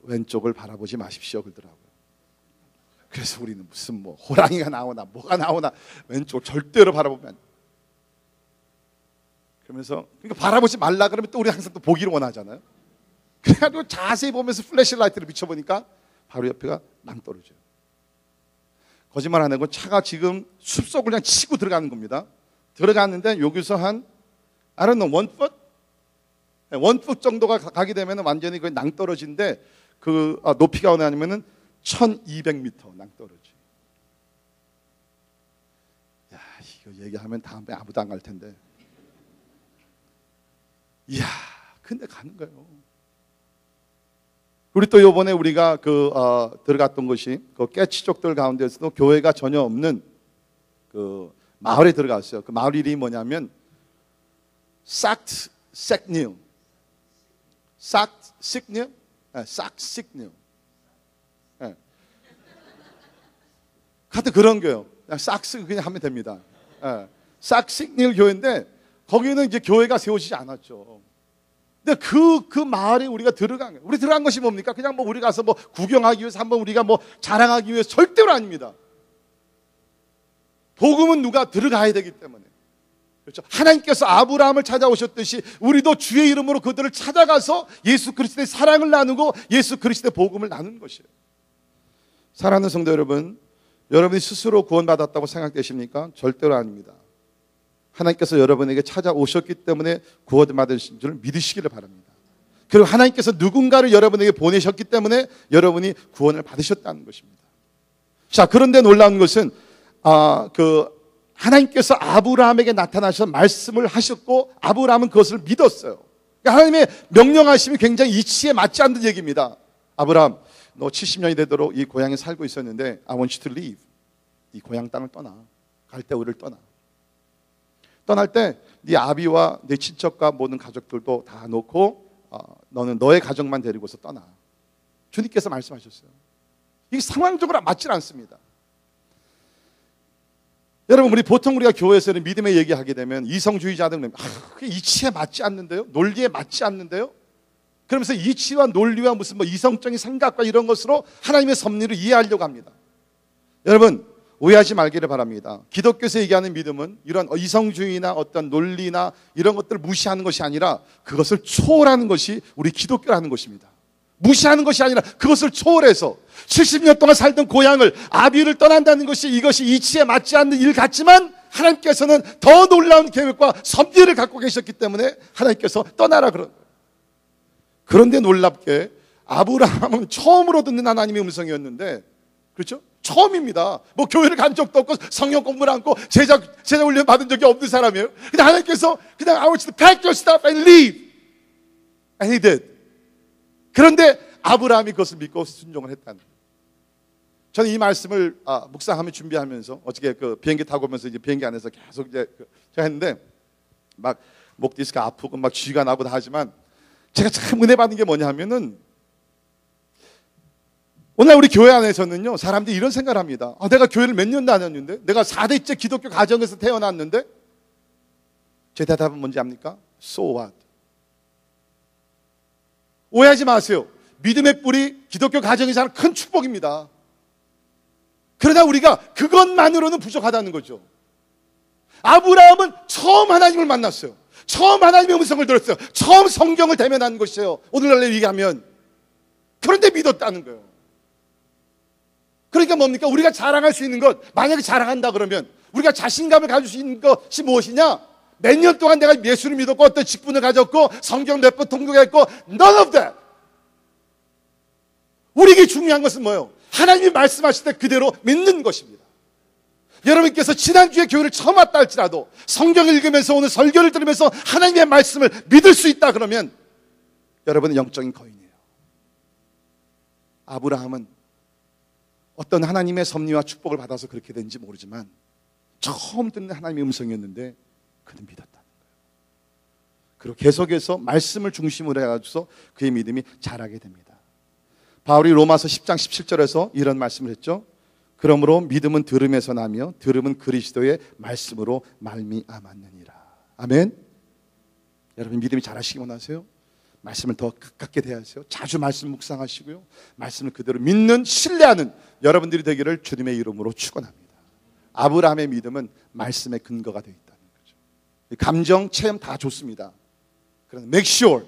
왼쪽을 바라보지 마십시오 그러더라고요. 그래서 우리는 무슨 호랑이가 나오나 뭐가 나오나 왼쪽 절대로 바라보면 안 돼. 그러면서 그러니까 바라보지 말라 그러면 또 우리 항상 또 보기를 원하잖아요. 그래가지고 자세히 보면서 플래시라이트를 비춰보니까 바로 옆에가 낭떠러져요. 거짓말 안 하고 차가 지금 숲속을 그냥 치고 들어가는 겁니다. 들어갔는데 여기서 한 I don't know, 1풋 정도가 가게 되면 완전히 거의 낭떠러지인데 그 높이가 어느냐면은 1200m 낭떠러지. 야, 이거 얘기하면 다음에 아무도 안 갈 텐데. 이야, 근데 가는 거예요. 우리 또 요번에 우리가 들어갔던 곳이 그 깨치족들 가운데서도 교회가 전혀 없는 그 마을에 들어갔어요. 그 마을 이름이 뭐냐면 싹식뉴. 하여튼 그런 거예요. 그냥 싹스 그냥 하면 됩니다. 싹식뉴 교회인데 거기는 이제 교회가 세워지지 않았죠. 근데 그 마을에 우리가 들어간 거예요. 우리 들어간 것이 뭡니까? 그냥 우리 가서 구경하기 위해서 한번 우리가 자랑하기 위해서 절대로 아닙니다. 복음은 누가 들어가야 되기 때문에. 그렇죠. 하나님께서 아브라함을 찾아오셨듯이 우리도 주의 이름으로 그들을 찾아가서 예수 그리스도의 사랑을 나누고 예수 그리스도의 복음을 나누는 것이에요. 사랑하는 성도 여러분, 여러분이 스스로 구원받았다고 생각되십니까? 절대로 아닙니다. 하나님께서 여러분에게 찾아오셨기 때문에 구원받으신 줄 믿으시기를 바랍니다. 그리고 하나님께서 누군가를 여러분에게 보내셨기 때문에 여러분이 구원을 받으셨다는 것입니다. 자, 그런데 놀라운 것은 하나님께서 아브라함에게 나타나셔서 말씀을 하셨고 아브라함은 그것을 믿었어요. 그러니까 하나님의 명령하심이 굉장히 이치에 맞지 않는 얘기입니다. 아브라함, 너 70년이 되도록 이 고향에 살고 있었는데 I want you to leave. 이 고향 땅을 떠나. 갈대우를 떠나. 떠날 때 네 아비와 네 친척과 모든 가족들도 다 놓고 너는 너의 가족만 데리고서 떠나. 주님께서 말씀하셨어요. 이게 상황적으로 맞지 않습니다. 여러분, 보통 우리가 교회에서는 믿음의 얘기하게 되면 이성주의자들은 이치에 맞지 않는데요? 논리에 맞지 않는데요? 그러면서 이치와 논리와 무슨 이성적인 생각과 이런 것으로 하나님의 섭리를 이해하려고 합니다. 여러분, 오해하지 말기를 바랍니다. 기독교에서 얘기하는 믿음은 이런 이성주의나 어떤 논리나 이런 것들을 무시하는 것이 아니라 그것을 초월하는 것이 우리 기독교라는 것입니다. 무시하는 것이 아니라 그것을 초월해서 70년 동안 살던 고향을 아비를 떠난다는 것이 이것이 이치에 맞지 않는 일 같지만 하나님께서는 더 놀라운 계획과 섭리를 갖고 계셨기 때문에 하나님께서 떠나라 그런 거예요. 그런데 놀랍게 아브라함은 처음으로 듣는 하나님의 음성이었는데, 그렇죠? 처음입니다. 뭐 교회를 간 적도 없고 성경 공부를 않고 제자 훈련 받은 적이 없는 사람이에요. 근데 하나님께서 그냥 I want you to pack your stuff and leave. And he did. 그런데 아브라함이 그것을 믿고 순종을 했다는 거예요. 저는 이 말씀을 묵상하며 준비하면서 어저께 그 비행기 타고 오면서 이제 비행기 안에서 계속 이제 제가 했는데 막 목 디스크가 아프고 막 쥐가 나고 다 하지만 제가 참 은혜 받은 게 뭐냐 하면은 오늘 우리 교회 안에서는요 사람들이 이런 생각을 합니다. 내가 교회를 몇 년 다녔는데, 내가 4대째 기독교 가정에서 태어났는데, 제 대답은 뭔지 압니까? So what? 오해하지 마세요. 믿음의 뿌리 기독교 가정에서 하는 큰 축복입니다. 그러나 우리가 그것만으로는 부족하다는 거죠. 아브라함은 처음 하나님을 만났어요. 처음 하나님의 음성을 들었어요. 처음 성경을 대면한 것이에요. 오늘날 얘기하면. 그런데 믿었다는 거예요. 그러니까 뭡니까? 우리가 자랑할 수 있는 것, 만약에 자랑한다 그러면 우리가 자신감을 가질 수 있는 것이 무엇이냐? 몇 년 동안 내가 예수를 믿었고 어떤 직분을 가졌고 성경 몇 번 통독했고 none of that. 우리에게 중요한 것은 뭐예요? 하나님이 말씀하실 때 그대로 믿는 것입니다. 여러분께서 지난주에 교회를 처음 왔다 할지라도 성경을 읽으면서 오늘 설교를 들으면서 하나님의 말씀을 믿을 수 있다 그러면 여러분은 영적인 거인이에요. 아브라함은 어떤 하나님의 섭리와 축복을 받아서 그렇게 된지 모르지만 처음 듣는 하나님의 음성이었는데 그는 믿었다는 거예요. 그리고 계속해서 말씀을 중심으로 해가지고 그의 믿음이 자라게 됩니다. 바울이 로마서 10장 17절에서 이런 말씀을 했죠. 그러므로 믿음은 들음에서 나며 들음은 그리스도의 말씀으로 말미암았느니라. 아멘. 여러분 믿음이 자라시기 원하세요? 말씀을 더 가깝게 대하세요. 자주 말씀 묵상하시고요. 말씀을 그대로 믿는, 신뢰하는 여러분들이 되기를 주님의 이름으로 축원합니다. 아브라함의 믿음은 말씀의 근거가 되어 있다는 거죠. 감정, 체험 다 좋습니다. 그러나 make sure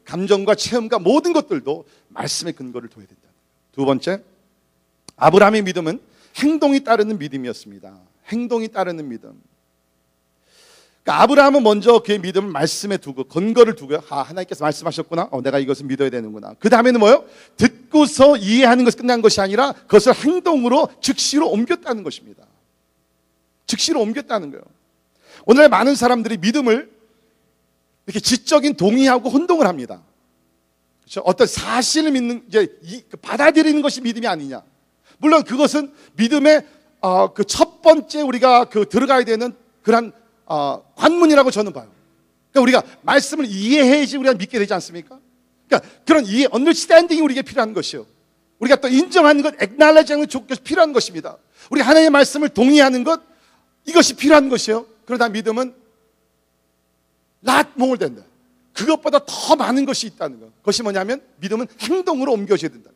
감정과 체험과 모든 것들도 말씀의 근거를 둬야 된다. 두 번째, 아브라함의 믿음은 행동이 따르는 믿음이었습니다. 행동이 따르는 믿음. 그러니까 아브라함은 먼저 그의 믿음을 말씀에 두고 근거를 두고요. 하나님께서 말씀하셨구나. 내가 이것을 믿어야 되는구나. 그 다음에는 뭐예요? 듣고서 이해하는 것이 끝난 것이 아니라 그것을 행동으로 즉시로 옮겼다는 것입니다. 즉시로 옮겼다는 거예요. 오늘 많은 사람들이 믿음을 이렇게 지적인 동의하고 혼동을 합니다. 그렇죠? 어떤 사실을 믿는, 이제 받아들이는 것이 믿음이 아니냐. 물론 그것은 믿음의 그 첫 번째 우리가 들어가야 되는 그런 관문이라고 저는 봐요. 그러니까 우리가 말씀을 이해해야지 우리가 믿게 되지 않습니까? 그러니까 그런 이해, 언더스탠딩이 우리에게 필요한 것이요. 우리가 또 인정하는 것, 액날레지하는 것이 필요한 것입니다. 우리 하나님의 말씀을 동의하는 것, 이것이 필요한 것이요. 그러다 믿음은 more 된다. 그것보다 더 많은 것이 있다는 것. 그것이 뭐냐면 믿음은 행동으로 옮겨져야 된다.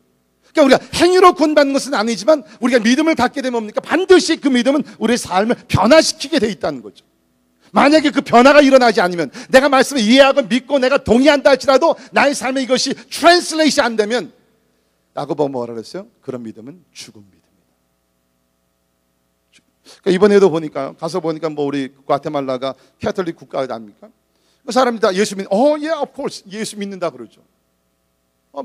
그러니까 우리가 행위로 구원받는 것은 아니지만 우리가 믿음을 갖게 되면 뭡니까? 반드시 그 믿음은 우리의 삶을 변화시키게 돼 있다는 거죠. 만약에 그 변화가 일어나지 않으면 내가 말씀을 이해하고 믿고 내가 동의한다 할지라도 나의 삶에 이것이 트랜슬레이션 안 되면 야고보가 뭐라 그랬어요? 그런 믿음은 죽은 믿음이다. 그러니까 이번에도 보니까 가서 보니까 뭐 우리 과테말라가 캐톨릭 국가 아닙니까? 그 사람들이 다 예수 믿는, yeah, of course. 예수 믿는다 그러죠.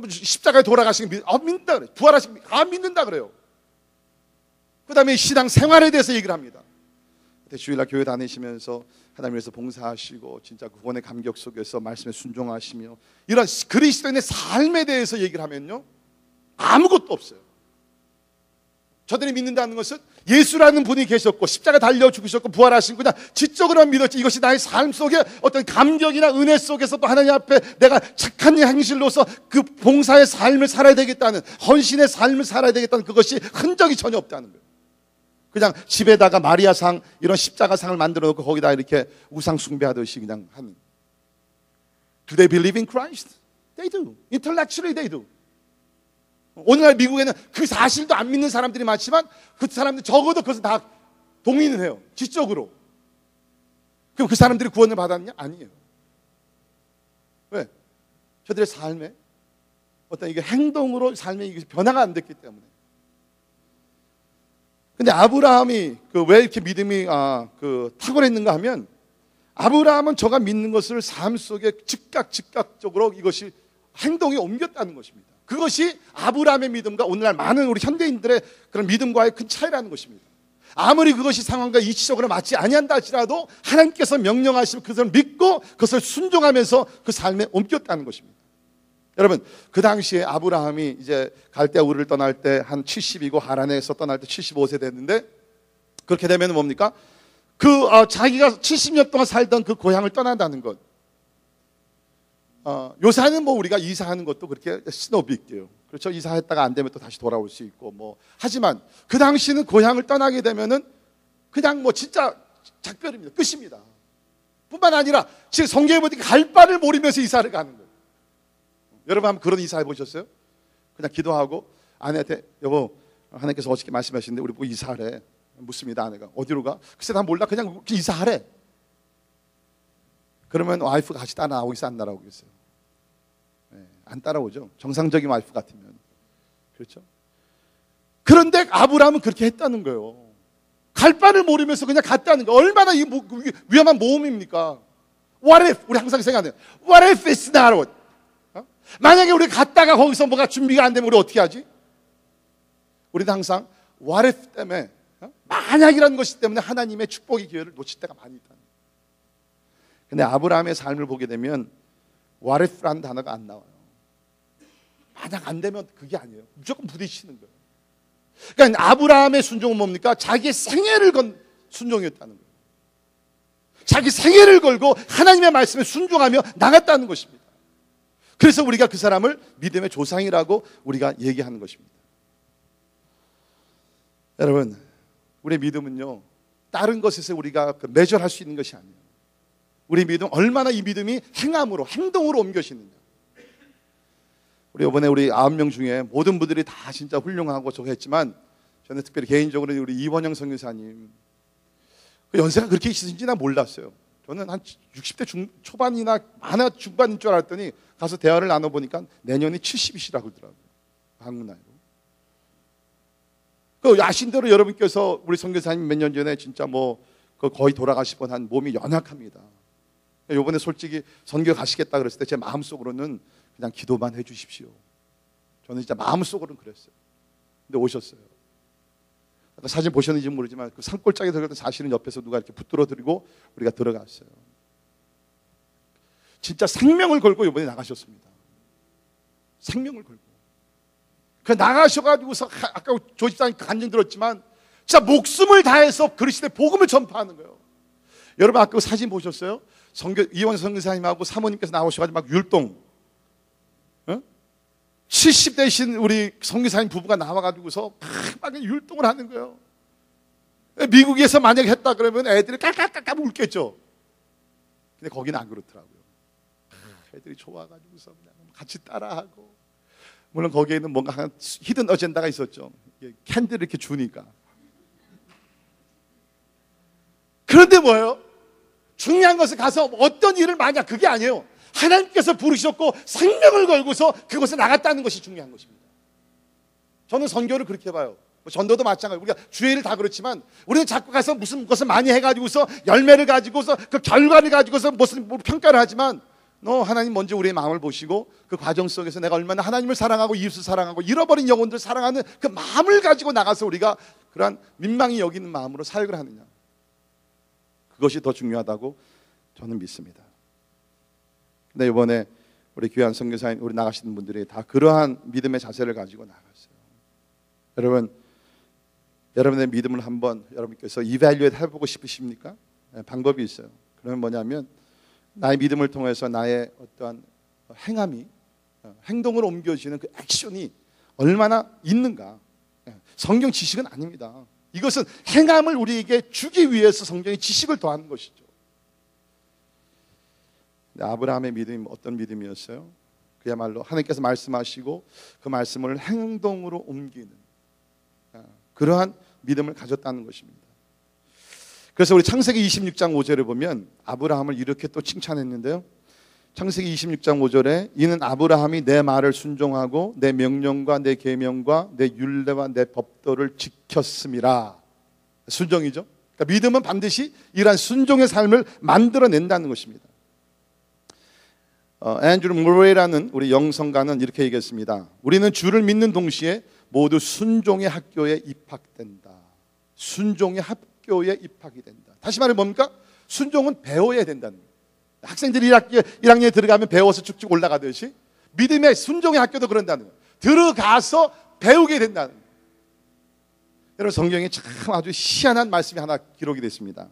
십자가에 돌아가신 거 믿는다 그래요. 부활하신 거 믿는다 그래요. 그 다음에 신앙 생활에 대해서 얘기를 합니다. 주일날 교회 다니시면서 하나님 위해서 봉사하시고 진짜 구원의 감격 속에서 말씀에 순종하시며 이런 그리스도인의 삶에 대해서 얘기를 하면요 아무것도 없어요. 저들이 믿는다는 것은 예수라는 분이 계셨고 십자가 달려 죽으셨고 부활하신 그냥 지적으로만 믿었지 이것이 나의 삶 속에 어떤 감격이나 은혜 속에서 또 하나님 앞에 내가 착한 행실로서 그 봉사의 삶을 살아야 되겠다는 헌신의 삶을 살아야 되겠다는 그것이 흔적이 전혀 없다는 거예요. 그냥 집에다가 마리아상 이런 십자가상을 만들어 놓고 거기다 이렇게 우상 숭배하듯이 그냥 하는. Do they believe in Christ? They do. Intellectually they do. 오늘날 미국에는 그 사실도 안 믿는 사람들이 많지만 그 사람들 적어도 그것은 다 동의는 해요. 지적으로. 그럼 그 사람들이 구원을 받았냐? 아니에요. 왜? 저들의 삶에 어떤 이게 행동으로 삶의 이게 변화가 안 됐기 때문에. 근데 아브라함이 왜 이렇게 믿음이 탁월했는가 하면, 아브라함은 저가 믿는 것을 삶 속에 즉각적으로 이것이 행동에 옮겼다는 것입니다. 그것이 아브라함의 믿음과 오늘날 많은 우리 현대인들의 그런 믿음과의 큰 차이라는 것입니다. 아무리 그것이 상황과 이치적으로 맞지 아니한다 할지라도 하나님께서 명령하시면 그것을 믿고 그것을 순종하면서 그 삶에 옮겼다는 것입니다. 여러분, 그 당시에 아브라함이 이제 갈대아 우르를 떠날 때 한 70이고 하란에서 떠날 때 75세 됐는데, 그렇게 되면 뭡니까? 자기가 70년 동안 살던 그 고향을 떠난다는 것. 요새는 뭐 우리가 이사하는 것도 그렇게 no big deal. 그렇죠? 이사했다가 안 되면 또 다시 돌아올 수 있고 뭐. 하지만 그 당시는 고향을 떠나게 되면은 그냥 뭐 진짜 작별입니다. 끝입니다. 뿐만 아니라 지금 성경에 보니까 갈 바를 모르면서 이사를 가는 거예요. 여러분 한번 그런 이사 해보셨어요? 그냥 기도하고 아내한테, 여보, 하나님께서 어저께 말씀하시는데 우리 뭐 이사하래. 묻습니다. 아내가. 어디로 가? 글쎄 난 몰라. 그냥 이사하래. 그러면 와이프가 같이 따라오겠어요? 안 따라오겠어요? 네, 안 따라오죠. 정상적인 와이프 같으면. 그렇죠? 그런데 아브라함은 그렇게 했다는 거예요. 갈 바를 모르면서 그냥 갔다는 거예요. 얼마나 위험한 모험입니까? What if? 우리 항상 생각해요. What if it's not what? 만약에 우리 갔다가 거기서 뭐가 준비가 안 되면 우리 어떻게 하지? 우리는 항상 what if 때문에, 만약이라는 것이 때문에 하나님의 축복의 기회를 놓칠 때가 많이 있다. 근데 아브라함의 삶을 보게 되면 what if라는 단어가 안 나와요. 만약 안 되면 그게 아니에요. 무조건 부딪히는 거예요. 그러니까 아브라함의 순종은 뭡니까? 자기의 생애를 건 순종이었다는 거예요. 자기 생애를 걸고 하나님의 말씀에 순종하며 나갔다는 것입니다. 그래서 우리가 그 사람을 믿음의 조상이라고 우리가 얘기하는 것입니다. 여러분, 우리의 믿음은요, 다른 것에서 우리가 매절할 수 있는 것이 아니에요. 우리 믿음, 얼마나 이 믿음이 행함으로, 행동으로 옮겨지느냐. 우리 이번에 우리 9명 중에 모든 분들이 다 진짜 훌륭하고 저거 했지만, 저는 특별히 개인적으로 우리 이원영 선교사님, 그 연세가 그렇게 있으신지 난 몰랐어요. 저는 한 60대 초반이나 많아 중반인 줄 알았더니 가서 대화를 나눠보니까 내년이 70이시라고 그러더라고요. 한국 나이로. 그 아신 대로 여러분께서 우리 선교사님 몇 년 전에 진짜 뭐 거의 돌아가실 뻔한 몸이 연약합니다. 요번에 솔직히 선교 가시겠다 그랬을 때 제 마음속으로는 그냥 기도만 해 주십시오. 저는 진짜 마음속으로는 그랬어요. 근데 오셨어요. 사진 보셨는지 모르지만 그 산골짜기에 들어갔던 사실은 옆에서 누가 이렇게 붙들어 드리고 우리가 들어갔어요. 진짜 생명을 걸고 이번에 나가셨습니다. 생명을 걸고. 그 나가셔가지고서 아까 조 집사님 간증 들었지만 진짜 목숨을 다해서 그리스도의 복음을 전파하는 거예요. 여러분 아까 그 사진 보셨어요? 이원 선교사님하고 사모님께서 나오셔가지고 막 율동, 70대신 우리 선교사님 부부가 나와가지고서 막 율동을 하는 거예요. 미국에서 만약에 했다 그러면 애들이 깔깔깔깔 울겠죠. 근데 거기는 안 그렇더라고요. 애들이 좋아가지고서 그냥 같이 따라하고, 물론 거기에는 뭔가 한 히든 어젠다가 있었죠. 캔들을 이렇게 주니까. 그런데 뭐예요? 중요한 것은 가서 어떤 일을 만약 그게 아니에요. 하나님께서 부르셨고 생명을 걸고서 그곳에 나갔다는 것이 중요한 것입니다. 저는 선교를 그렇게 봐요. 전도도 마찬가지고 우리가 주일을 다 그렇지만 우리는 자꾸 가서 무슨 것을 많이 해가지고서 열매를 가지고서 그 결과를 가지고서 무슨 평가를 하지만 하나님 먼저 우리의 마음을 보시고 그 과정 속에서 내가 얼마나 하나님을 사랑하고 이웃을 사랑하고 잃어버린 영혼들을 사랑하는 그 마음을 가지고 나가서 우리가 그러한 민망히 여기는 마음으로 사역을 하느냐, 그것이 더 중요하다고 저는 믿습니다. 근데 이번에 우리 귀한 선교사님, 우리 나가시는 분들이 다 그러한 믿음의 자세를 가지고 나갔어요. 여러분, 여러분의 믿음을 한번 여러분께서 이밸류에이트 해보고 싶으십니까? 네, 방법이 있어요. 그러면 뭐냐면 나의 믿음을 통해서 나의 어떠한 행함이 행동으로 옮겨지는 그 액션이 얼마나 있는가. 성경 지식은 아닙니다. 이것은 행함을 우리에게 주기 위해서 성경의 지식을 더하는 것이죠. 아브라함의 믿음이 어떤 믿음이었어요? 그야말로 하나님께서 말씀하시고 그 말씀을 행동으로 옮기는 그러한 믿음을 가졌다는 것입니다. 그래서 우리 창세기 26장 5절을 보면 아브라함을 이렇게 또 칭찬했는데요. 창세기 26장 5절에 이는 아브라함이 내 말을 순종하고 내 명령과 내 계명과 내 율례와 내 법도를 지켰음이라. 순종이죠. 그러니까 믿음은 반드시 이러한 순종의 삶을 만들어낸다는 것입니다. 앤드루 무레이라는 우리 영성가는 이렇게 얘기했습니다. 우리는 주를 믿는 동시에 모두 순종의 학교에 입학된다. 순종의 학교에 입학이 된다. 다시 말해 뭡니까? 순종은 배워야 된다는 거예요. 학생들이 1학년에 들어가면 배워서 쭉쭉 올라가듯이 믿음의 순종의 학교도 그런다는 거예요. 들어가서 배우게 된다는 거예요. 여러분, 성경에 참 아주 희한한 말씀이 하나 기록이 됐습니다.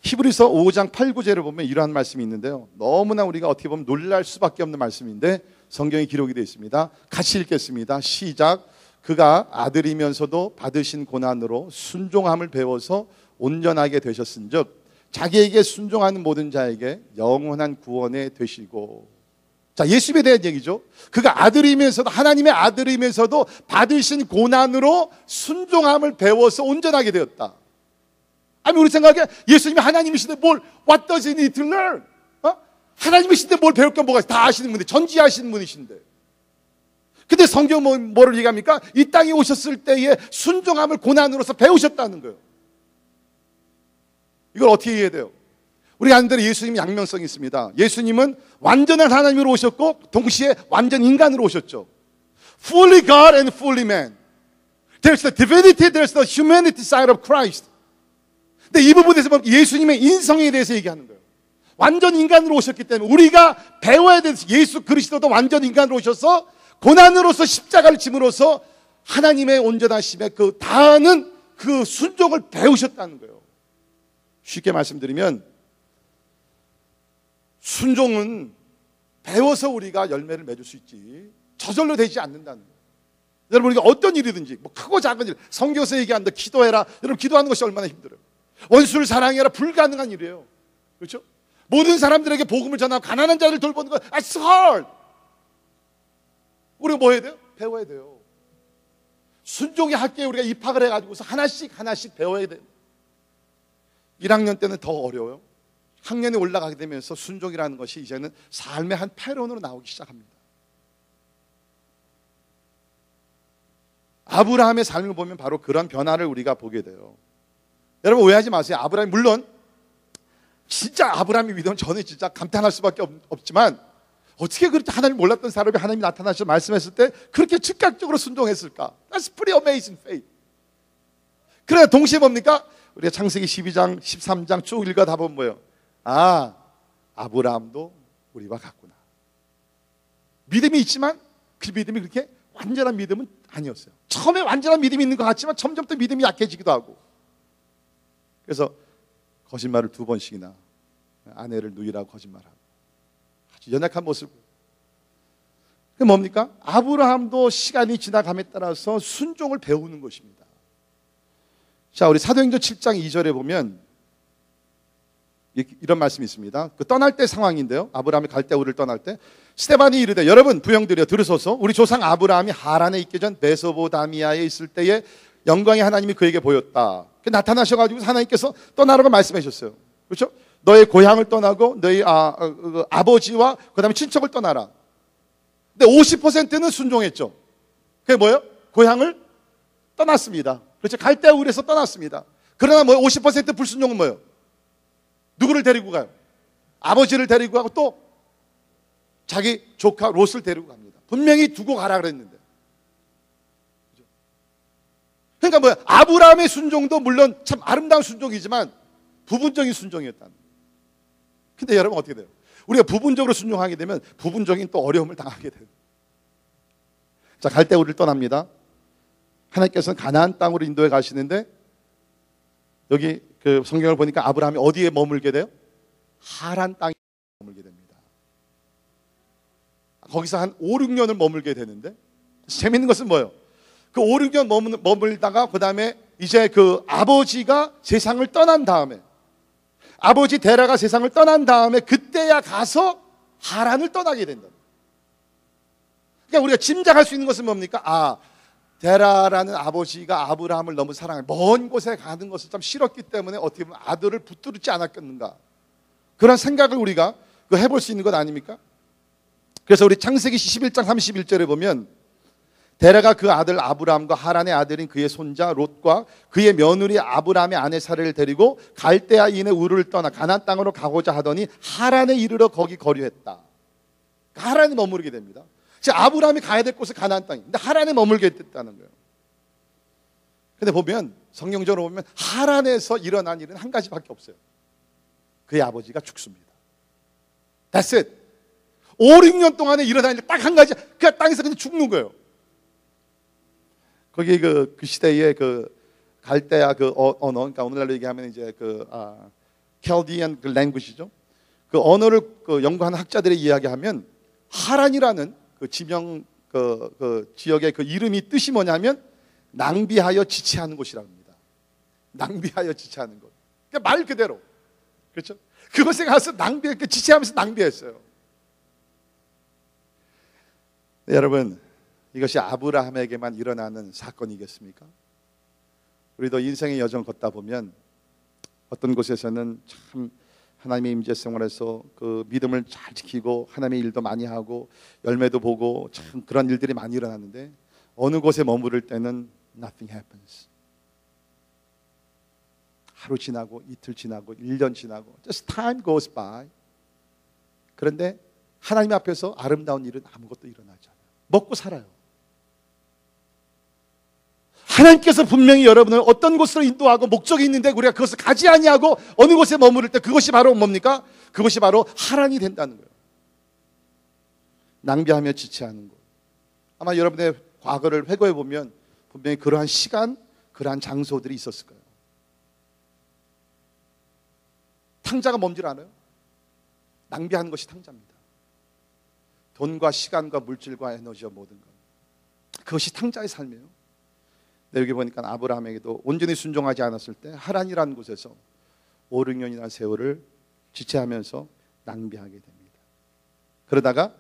히브리서 5장 8, 9절을 보면 이러한 말씀이 있는데요, 너무나 우리가 어떻게 보면 놀랄 수밖에 없는 말씀인데 성경에 기록이 되어 있습니다. 같이 읽겠습니다. 시작. 그가 아들이면서도 받으신 고난으로 순종함을 배워서 온전하게 되셨은즉 자기에게 순종하는 모든 자에게 영원한 구원에 되시고. 자, 예수님에 대한 얘기죠. 그가 아들이면서도, 하나님의 아들이면서도 받으신 고난으로 순종함을 배워서 온전하게 되었다. 아니, 우리 생각에 예수님이 하나님이신데 what does he need to learn? 하나님이신데 뭘 배울 게 뭐가 있어? 다 아시는 분인데, 전지하시는 분이신데. 근데 성경은 뭐를 얘기합니까? 이 땅에 오셨을 때에 순종함을 고난으로서 배우셨다는 거예요. 이걸 어떻게 이해해야 돼요? 우리가 아는 대로 예수님이 양면성이 있습니다. 예수님은 완전한 하나님으로 오셨고 동시에 완전 인간으로 오셨죠. Fully God and fully man. There's the divinity, there's the humanity side of Christ. 근데 이 부분에서 보면 예수님의 인성에 대해서 얘기하는 거예요. 완전 인간으로 오셨기 때문에 우리가 배워야 되는, 예수 그리스도도 완전 인간으로 오셔서 고난으로서 십자가를 짐으로써 하나님의 온전하심에 그 다하는 그 순종을 배우셨다는 거예요. 쉽게 말씀드리면 순종은 배워서 우리가 열매를 맺을 수 있지 저절로 되지 않는다는 거예요. 여러분, 우리가 어떤 일이든지 뭐 크고 작은 일, 성경에서 얘기한다 기도해라. 여러분, 기도하는 것이 얼마나 힘들어요. 원수를 사랑해라. 불가능한 일이에요. 그렇죠? 모든 사람들에게 복음을 전하고 가난한 자를 돌보는 건 It's hard. 우리가 뭐 해야 돼요? 배워야 돼요. 순종의 학교에 우리가 입학을 해가지고서 하나씩 배워야 돼요. 1학년 때는 더 어려워요. 학년에 올라가게 되면서 순종이라는 것이 이제는 삶의 한 패런으로 나오기 시작합니다. 아브라함의 삶을 보면 바로 그런 변화를 우리가 보게 돼요. 여러분, 오해하지 마세요. 아브라함이 물론 진짜 아브라함이 믿으면 저는 진짜 감탄할 수밖에 없지만 어떻게 그렇게 하나님 몰랐던 사람이 하나님이 나타나셔서 말씀했을 때 그렇게 즉각적으로 순종했을까? That's pretty amazing faith. 그러나 동시에 뭡니까? 우리가 창세기 12장, 13장 쭉 읽어다 보면 뭐예요? 아, 아브라함도 우리와 같구나. 믿음이 있지만 그 믿음이 그렇게 완전한 믿음은 아니었어요. 처음에 완전한 믿음이 있는 것 같지만 점점 더 믿음이 약해지기도 하고. 그래서 거짓말을 2번씩이나 아내를 누이라고 거짓말하고 아주 연약한 모습. 그게 뭡니까? 아브라함도 시간이 지나감에 따라서 순종을 배우는 것입니다. 자, 우리 사도행전 7장 2절에 보면 이런 말씀이 있습니다. 그 떠날 때 상황인데요. 아브라함이 갈대우를 떠날 때 스데반이 이르되 여러분 부형들이여 들으소서. 우리 조상 아브라함이 하란에 있기 전 메소보다미아에 있을 때에 영광의 하나님이 그에게 보였다. 나타나셔가지고 하나님께서 떠나라고 말씀하셨어요. 그렇죠? 너의 고향을 떠나고 너희 아버지와 그 다음에 친척을 떠나라. 근데 50%는 순종했죠. 그게 뭐예요? 고향을 떠났습니다. 그렇죠? 갈대우에서 떠났습니다. 그러나 뭐 50% 불순종은 뭐예요? 누구를 데리고 가요? 아버지를 데리고 가고 또 자기 조카 롯을 데리고 갑니다. 분명히 두고 가라 그랬는데. 그러니까 뭐야? 아브라함의 순종도 물론 참 아름다운 순종이지만 부분적인 순종이었다는 거예요. 근데 여러분 어떻게 돼요? 우리가 부분적으로 순종하게 되면 부분적인 또 어려움을 당하게 돼요. 자, 갈대우를 떠납니다. 하나님께서는 가나안 땅으로 인도해 가시는데 여기 그 성경을 보니까 아브라함이 어디에 머물게 돼요? 하란 땅에 머물게 됩니다. 거기서 한 5, 6년을 머물게 되는데 재밌는 것은 뭐예요? 그 5, 6년 머물다가 그 다음에 이제 그 아버지가 세상을 떠난 다음에 아버지 데라가 세상을 떠난 다음에 그때야 가서 하란을 떠나게 된다. 그러니까 우리가 짐작할 수 있는 것은 뭡니까? 아, 데라라는 아버지가 아브라함을 너무 사랑해 먼 곳에 가는 것을 좀 싫었기 때문에 어떻게 보면 아들을 붙들지 않았겠는가 그런 생각을 우리가 그거 해볼 수 있는 것 아닙니까? 그래서 우리 창세기 11장 31절에 보면 데라가 그 아들 아브람과 하란의 아들인 그의 손자 롯과 그의 며느리 아브람의 아내 사례를 데리고 갈대아인의 우르를 떠나 가나안 땅으로 가고자 하더니 하란에 이르러 거기 거류했다. 하란에 머무르게 됩니다. 즉 아브람이 가야 될 곳은 가나안 땅입니다. 하란에 머물게 됐다는 거예요. 근데 보면 성경적으로 보면 하란에서 일어난 일은 한 가지밖에 없어요. 그의 아버지가 죽습니다. That's it. 5, 6년 동안에 일어난 일 딱 한 가지. 그 땅에서 그냥 죽는 거예요. 거기 그 시대의 그 갈대아 그 언어, 그러니까 오늘날로 얘기하면 이제 그 켈디안 그 랭귀지죠. 그 언어를 그 연구하는 학자들이 이야기하면 하란이라는 그 지명 그 지역의 그 이름이 뜻이 뭐냐면 낭비하여 지체하는 곳이라고 합니다. 낭비하여 지체하는 곳. 그러니까 말 그대로. 그렇죠? 그것에 가서 지체하면서 낭비했어요. 네, 여러분, 이것이 아브라함에게만 일어나는 사건이겠습니까? 우리도 인생의 여정을 걷다 보면 어떤 곳에서는 참 하나님의 임재 생활에서 그 믿음을 잘 지키고 하나님의 일도 많이 하고 열매도 보고 참 그런 일들이 많이 일어나는데 어느 곳에 머무를 때는 nothing happens. 하루 지나고 이틀 지나고 1년 지나고 just time goes by. 그런데 하나님 앞에서 아름다운 일은 아무것도 일어나지 않아요. 먹고 살아요. 하나님께서 분명히 여러분을 어떤 곳으로 인도하고 목적이 있는데 우리가 그것을 가지 아니하고 어느 곳에 머무를 때 그것이 바로 뭡니까? 그것이 바로 하란이 된다는 거예요. 낭비하며 지체하는 곳. 아마 여러분의 과거를 회고해 보면 분명히 그러한 시간, 그러한 장소들이 있었을 거예요. 탕자가 뭔지 알아요? 낭비하는 것이 탕자입니다. 돈과 시간과 물질과 에너지와 모든 것. 그것이 탕자의 삶이에요. 네, 여기 보니까 아브라함에게도 온전히 순종하지 않았을 때 하란이라는 곳에서 5, 6년이라는 세월을 지체하면서 낭비하게 됩니다. 그러다가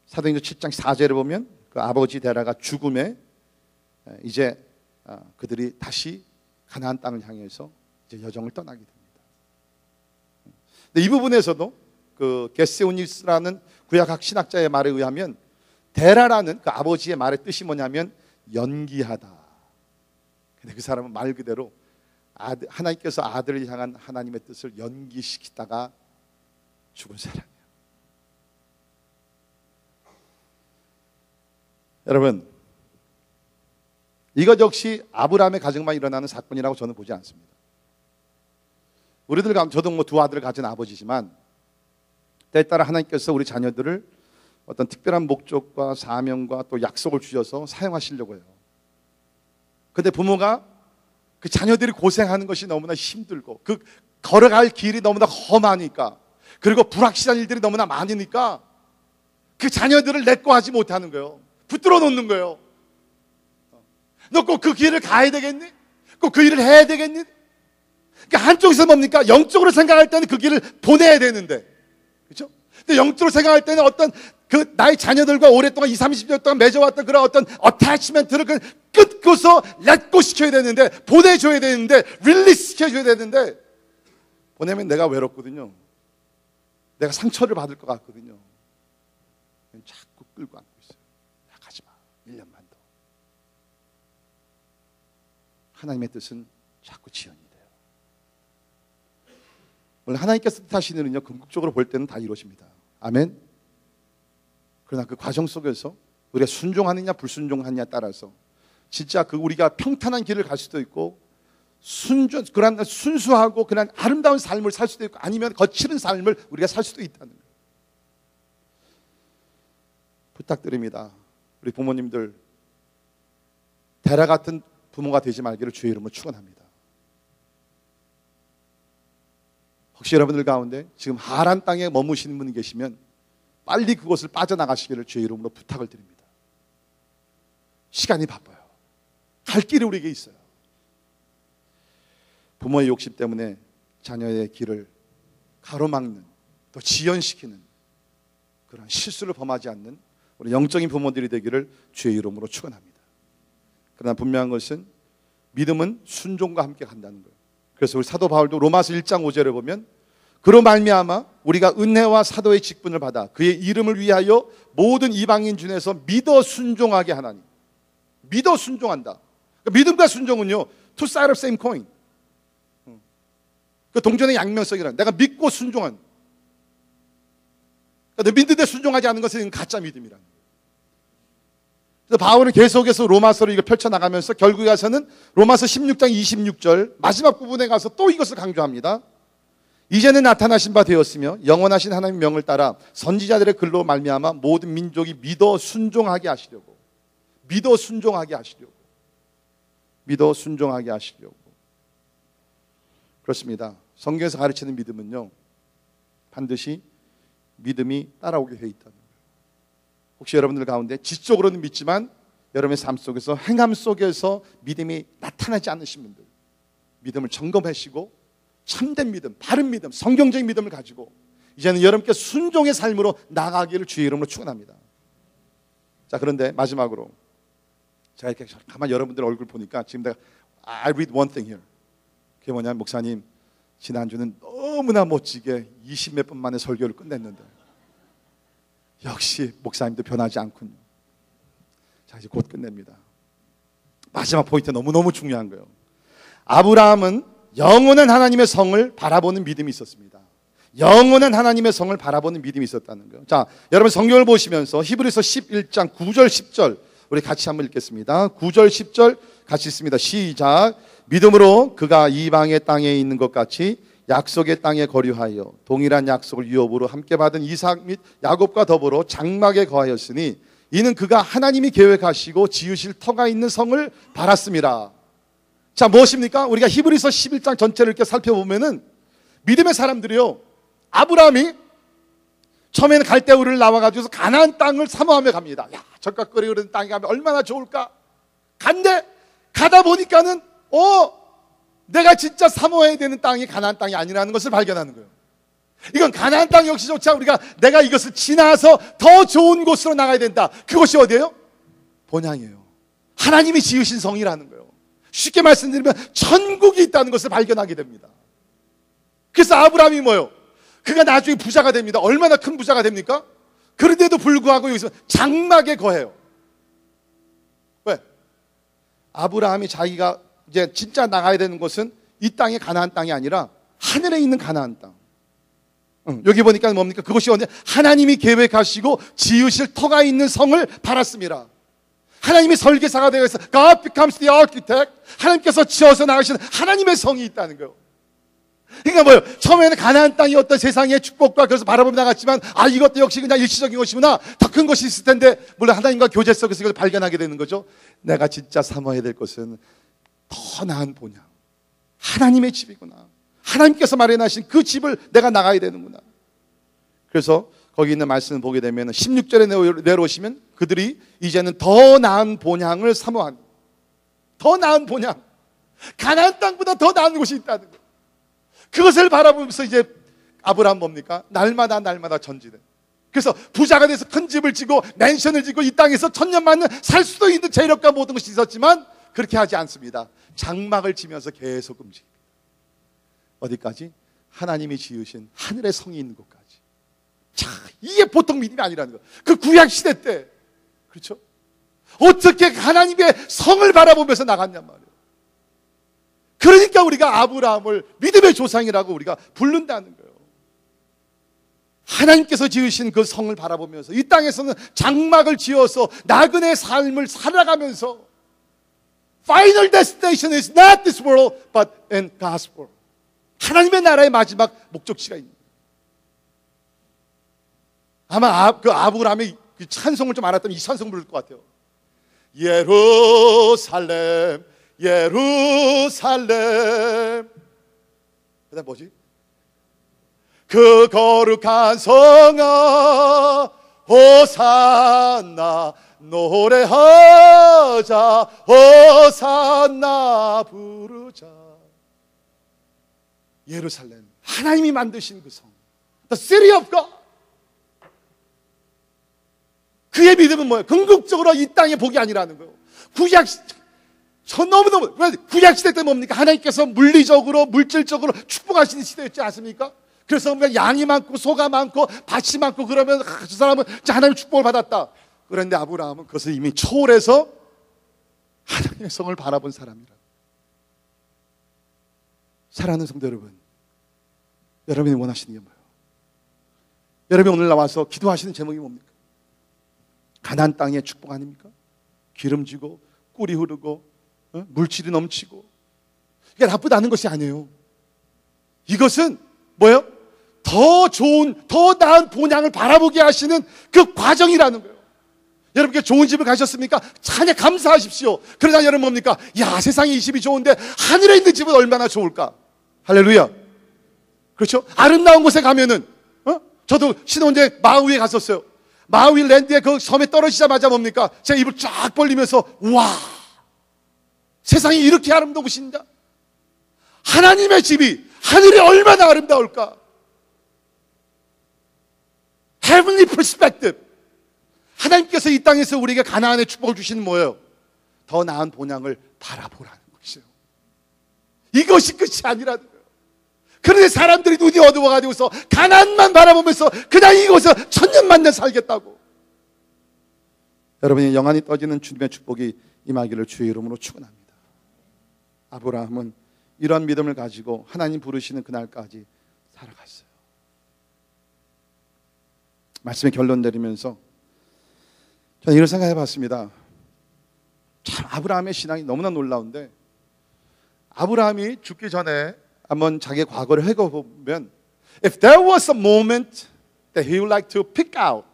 사도행전 7장 4절에 보면 그 아버지 데라가 죽음에 이제 그들이 다시 가나안 땅을 향해서 이제 여정을 떠나게 됩니다. 근데 이 부분에서도 그 게세오니스라는 구약학 신학자의 말에 의하면 데라라는 그 아버지의 말의 뜻이 뭐냐면 연기하다. 근데 그 사람은 말 그대로 하나님께서 아들을 향한 하나님의 뜻을 연기시키다가 죽은 사람이에요. 여러분, 이것 역시 아브라함의 가정만 일어나는 사건이라고 저는 보지 않습니다. 우리들 가운데 저도 뭐 두 아들을 가진 아버지지만 때에 따라 하나님께서 우리 자녀들을 어떤 특별한 목적과 사명과 또 약속을 주셔서 사용하시려고 해요. 그런데 부모가 그 자녀들이 고생하는 것이 너무나 힘들고 그 걸어갈 길이 너무나 험하니까 그리고 불확실한 일들이 너무나 많으니까 그 자녀들을 내 거 하지 못하는 거예요. 붙들어 놓는 거예요. 너 꼭 그 길을 가야 되겠니? 꼭 그 일을 해야 되겠니? 그러니까 한쪽에서 뭡니까? 영적으로 생각할 때는 그 길을 보내야 되는데, 그렇죠? 근데 영적으로 생각할 때는 어떤 그 나의 자녀들과 오랫동안 20, 30년 동안 맺어왔던 그런 어떤 어태치먼트를 끊고서 렛고 시켜야 되는데, 보내줘야 되는데, 릴리스 시켜줘야 되는데, 보내면 내가 외롭거든요. 내가 상처를 받을 것 같거든요. 자꾸 끌고 안고 있어요. 야, 가지마. 1년만 더. 하나님의 뜻은 자꾸 지연이 돼요. 원래 하나님께서 뜻하시는 일은요, 궁극적으로 볼 때는 다 이루어집니다. 아멘. 그러나 그 과정 속에서 우리가 순종하느냐 불순종하느냐에 따라서 진짜 그 우리가 평탄한 길을 갈 수도 있고 그런 순수하고 그런 아름다운 삶을 살 수도 있고 아니면 거칠은 삶을 우리가 살 수도 있다는 거예요. 부탁드립니다. 우리 부모님들 데라 같은 부모가 되지 말기를 주의 이름으로 축원합니다. 혹시 여러분들 가운데 지금 하란 땅에 머무시는 분이 계시면 빨리 그곳을 빠져나가시기를 주의 이름으로 부탁을 드립니다. 시간이 바빠요. 갈 길이 우리에게 있어요. 부모의 욕심 때문에 자녀의 길을 가로막는 또 지연시키는 그런 실수를 범하지 않는 우리 영적인 부모들이 되기를 주의 이름으로 축원합니다. 그러나 분명한 것은 믿음은 순종과 함께 간다는 거예요. 그래서 우리 사도 바울도 로마서 1장 5절에 보면 그로 말미암아 우리가 은혜와 사도의 직분을 받아 그의 이름을 위하여 모든 이방인 중에서 믿어 순종하게 하나니. 믿어 순종한다. 그러니까 믿음과 순종은요, two sides of same coin. 그 동전의 양면성이란, 내가 믿고 순종한. 그러니까 믿는데 순종하지 않는 것은 가짜 믿음이란. 그래서 바울은 계속해서 로마서를 이거 펼쳐나가면서 결국에 가서는 로마서 16장 26절 마지막 부분에 가서 또 이것을 강조합니다. 이제는 나타나신 바 되었으며 영원하신 하나님의 명을 따라 선지자들의 글로 말미암아 모든 민족이 믿어 순종하게 하시려고. 믿어 순종하게 하시려고. 믿어 순종하게 하시려고. 그렇습니다. 성경에서 가르치는 믿음은요, 반드시 믿음이 따라오게 되어 있다는 거예요. 혹시 여러분들 가운데 지적으로는 믿지만 여러분의 삶 속에서 행함 속에서 믿음이 나타나지 않으신 분들, 믿음을 점검하시고 참된 믿음, 바른 믿음, 성경적인 믿음을 가지고 이제는 여러분께 순종의 삶으로 나아가기를 주의 이름으로 축원합니다. 자, 그런데 마지막으로 제가 이렇게 가만히 여러분들 얼굴 보니까 지금 내가 I read one thing here. 그게 뭐냐면, 목사님 지난주는 너무나 멋지게 20몇 분 만에 설교를 끝냈는데 역시 목사님도 변하지 않군요. 자, 이제 곧 끝냅니다. 마지막 포인트 너무너무 중요한 거예요. 아브라함은 영원한 하나님의 성을 바라보는 믿음이 있었습니다. 영원한 하나님의 성을 바라보는 믿음이 있었다는 거예요. 자, 여러분 성경을 보시면서 히브리서 11장 9절 10절 우리 같이 한번 읽겠습니다. 9절 10절 같이 읽습니다. 시작. 믿음으로 그가 이방의 땅에 있는 것 같이 약속의 땅에 거류하여 동일한 약속을 유업으로 함께 받은 이삭 및 야곱과 더불어 장막에 거하였으니 이는 그가 하나님이 계획하시고 지으실 터가 있는 성을 바랐습니다. 자, 무엇입니까? 우리가 히브리서 11장 전체를 이렇게 살펴보면은 믿음의 사람들이요, 아브라함이 처음에는 갈대우를 나와가지고 가나안 땅을 사모하며 갑니다. 야, 적각거리 흐르는 땅에 가면 얼마나 좋을까? 간데 가다 보니까는 내가 진짜 사모해야 되는 땅이 가나안 땅이 아니라는 것을 발견하는 거예요. 이건 가나안 땅 역시조차 우리가 내가 이것을 지나서 더 좋은 곳으로 나가야 된다. 그것이 어디예요? 본향이에요. 하나님이 지으신 성이라는 거예요. 쉽게 말씀드리면 천국이 있다는 것을 발견하게 됩니다. 그래서 아브라함이 뭐예요? 그가 나중에 부자가 됩니다. 얼마나 큰 부자가 됩니까? 그런데도 불구하고 여기서 장막에 거해요. 왜? 아브라함이 자기가 이제 진짜 나가야 되는 곳은 이 땅이 가나안 땅이 아니라 하늘에 있는 가나안 땅. 여기 보니까 뭡니까? 그것이 언제 하나님이 계획하시고 지으실 터가 있는 성을 바랐습니다. 하나님이 설계사가 되어서 God becomes the architect. 하나님께서 지어서 나가시는 하나님의 성이 있다는 거예요. 그러니까 뭐예요? 처음에는 가나안 땅이 어떤 세상의 축복과 그래서 바라보며 나갔지만 이것도 역시 그냥 일시적인 것이구나. 더 큰 것이 있을 텐데 물론 하나님과 교제 속에서 이걸 발견하게 되는 거죠. 내가 진짜 사모해야 될 것은 더 나은 본향, 하나님의 집이구나. 하나님께서 마련하신 그 집을 내가 나가야 되는구나. 그래서 거기 있는 말씀을 보게 되면 16절에 내려오시면 그들이 이제는 더 나은 본향을 사모한, 더 나은 본향, 가나안 땅보다 더 나은 곳이 있다는 거예요. 그것을 바라보면서 이제 아브라함 뭡니까? 날마다 전진해. 그래서 부자가 돼서 큰 집을 지고 맨션을 지고 이 땅에서 천년만년 살 수도 있는 재력과 모든 것이 있었지만 그렇게 하지 않습니다. 장막을 치면서 계속 움직입니다. 어디까지? 하나님이 지으신 하늘의 성이 있는 곳까지. 자, 이게 보통 믿음이 아니라는 거예요. 그 구약시대 때, 그렇죠? 어떻게 하나님의 성을 바라보면서 나갔냔 말이에요. 그러니까 우리가 아브라함을 믿음의 조상이라고 우리가 부른다는 거예요. 하나님께서 지으신 그 성을 바라보면서 이 땅에서는 장막을 지어서 나그네 삶을 살아가면서 Final destination is not this world, but in God's world. 하나님의 나라의 마지막 목적지가 있는. 아마 그 아브라함의 그 찬송을 좀 알았다면 이 찬송 부를 것 같아요. 예루살렘, 예루살렘. 그다음 뭐지? 그 거룩한 성아, 호산나. 노래하자, 호산나 부르자. 예루살렘, 하나님이 만드신 그 성, The city of God. 그의 믿음은 뭐예요? 궁극적으로 이 땅의 복이 아니라는 거예요. 구약시대 때 뭡니까? 하나님께서 물리적으로 물질적으로 축복하시는 시대였지 않습니까? 그래서 뭔가 양이 많고 소가 많고 밭이 많고 그러면 저 사람은 하나님의 축복을 받았다. 그런데 아브라함은 그것을 이미 초월해서 하나님의 성을 바라본 사람이라. 사랑하는 성도 여러분, 여러분이 원하시는 게 뭐예요? 여러분이 오늘 나와서 기도하시는 제목이 뭡니까? 가나안 땅의 축복 아닙니까? 기름지고 꿀이 흐르고 물질이 넘치고. 이게 나쁘다는 것이 아니에요. 이것은 뭐예요? 더 좋은, 더 나은 본향을 바라보게 하시는 그 과정이라는 거예요. 여러분께 좋은 집을 가셨습니까? 하나님 감사하십시오. 그러나 여러분 뭡니까? 야, 세상에 이 집이 좋은데 하늘에 있는 집은 얼마나 좋을까? 할렐루야. 그렇죠? 아름다운 곳에 가면은 저도 신혼여행 마우이에 갔었어요. 마우이 랜드에 그 섬에 떨어지자마자 뭡니까? 제가 입을 쫙 벌리면서 와, 세상이 이렇게 아름다우신가? 하나님의 집이 하늘이 얼마나 아름다울까? Heavenly perspective. 하나님께서 이 땅에서 우리에게 가나안의 축복을 주시는 뭐예요? 더 나은 본향을 바라보라는 것이에요. 이것이 끝이 아니라는 거예요. 그런데 사람들이 눈이 어두워가지고서 가나안만 바라보면서 그냥 이곳에서 천년만년 살겠다고. 여러분이 영안이 떠지는 주님의 축복이 임하기를 주의 이름으로 축원합니다. 아브라함은 이러한 믿음을 가지고 하나님 부르시는 그날까지 살아갔어요. 말씀의 결론 내리면서 저는 이런 생각해 봤습니다. 참 아브라함의 신앙이 너무나 놀라운데, 아브라함이 죽기 전에 한번 자기의 과거를 회고보면 If there was a moment that he would like to pick out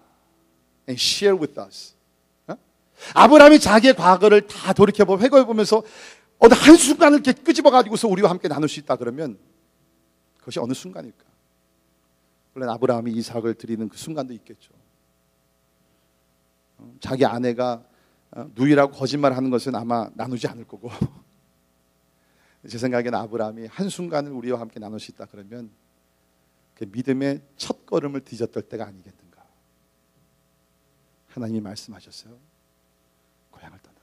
and share with us, 아브라함이 자기의 과거를 다 돌이켜보고 회고해보면서 어느 한순간을 이렇게 끄집어가지고서 우리와 함께 나눌 수 있다 그러면 그것이 어느 순간일까? 물론 아브라함이 이삭을 드리는 그 순간도 있겠죠. 자기 아내가 누이라고 거짓말하는 것은 아마 나누지 않을 거고, 제 생각에는 아브라함이 한순간을 우리와 함께 나눌 수 있다 그러면 그 믿음의 첫 걸음을 뒤졌던 때가 아니겠는가. 하나님이 말씀하셨어요. 고향을 떠나라.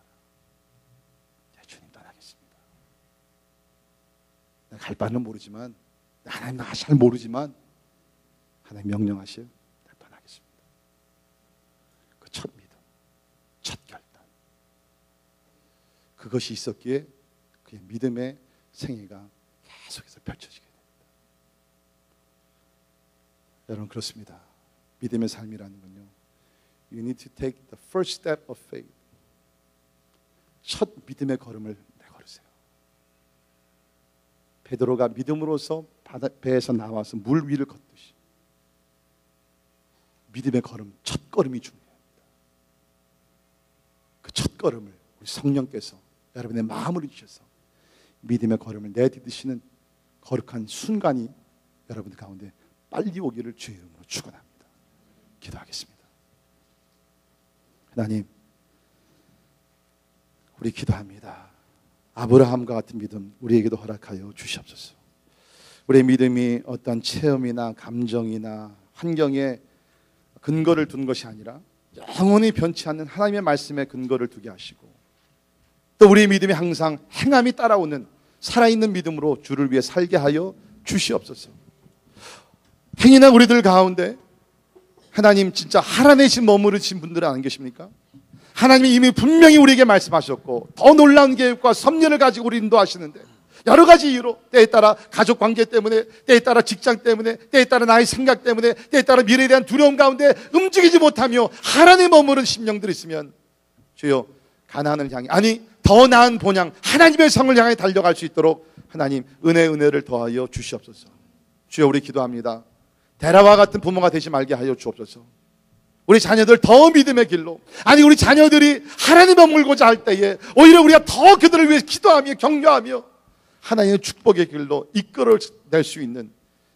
네, 주님 떠나겠습니다. 내가 갈 바는 모르지만, 하나님 나 잘 모르지만 하나님 명령하시오. 내가 떠나겠습니다. 그 첫 믿음, 첫 결단, 그것이 있었기에 그의 믿음의 생애가 계속해서 펼쳐지게 됩니다. 여러분 그렇습니다. 믿음의 삶이라는 건요, You need to take the first step of faith. 첫 믿음의 걸음을 내걸으세요. 베드로가 믿음으로서 배에서 나와서 물 위를 걷듯이 믿음의 걸음, 첫 걸음이 중요합니다. 그 첫 걸음을 우리 성령께서 여러분의 마음을 주셔서 믿음의 걸음을 내디디시는 거룩한 순간이 여러분들 가운데 빨리 오기를 주의 이름으로 축원합니다. 기도하겠습니다. 하나님, 우리 기도합니다. 아브라함과 같은 믿음 우리에게도 허락하여 주시옵소서. 우리의 믿음이 어떤 체험이나 감정이나 환경에 근거를 둔 것이 아니라 영원히 변치 않는 하나님의 말씀에 근거를 두게 하시고, 또 우리의 믿음이 항상 행함이 따라오는 살아있는 믿음으로 주를 위해 살게 하여 주시옵소서. 행인한 우리들 가운데 하나님 진짜 하나내신 머무르신 분들은 안 계십니까? 하나님이 이미 분명히 우리에게 말씀하셨고 더 놀라운 계획과 섭리를 가지고 우리 인도하시는데, 여러 가지 이유로, 때에 따라 가족 관계 때문에, 때에 따라 직장 때문에, 때에 따라 나의 생각 때문에, 때에 따라 미래에 대한 두려움 가운데 움직이지 못하며 하나님에 머무른 심령들이 있으면 주여 가나안을 향해, 아니 더 나은 본향 하나님의 성을 향해 달려갈 수 있도록 하나님 은혜를 더하여 주시옵소서. 주여 우리 기도합니다. 데라와 같은 부모가 되지 말게 하여 주옵소서. 우리 자녀들 더 믿음의 길로, 아니 우리 자녀들이 하나님에 머물고자 할 때에 오히려 우리가 더 그들을 위해 기도하며 격려하며 하나님의 축복의 길로 이끌어낼 수 있는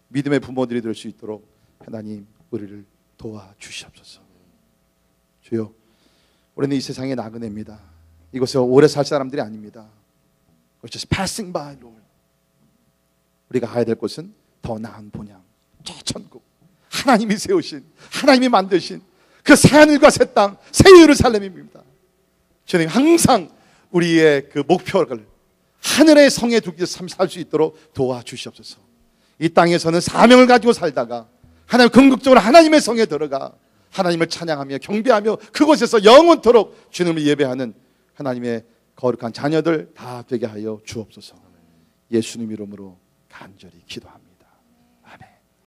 믿음의 부모들이 될 수 있도록 하나님 우리를 도와주시옵소서. 주여, 우리는 이 세상의 나그네입니다. 이곳에 오래 살 사람들이 아닙니다. We're just passing by, Lord. 우리가 가야 될 곳은 더 나은 본향, 저 천국, 하나님이 세우신, 하나님이 만드신 그 새하늘과 새 땅, 새 예루살렘입니다. 주님, 항상 우리의 그 목표를 하늘의 성에 두기 살 수 있도록 도와주시옵소서. 이 땅에서는 사명을 가지고 살다가 하나님 궁극적으로 하나님의 성에 들어가 하나님을 찬양하며 경배하며 그곳에서 영원토록 주님을 예배하는 하나님의 거룩한 자녀들 다 되게 하여 주옵소서. 예수님 이름으로 간절히 기도합니다.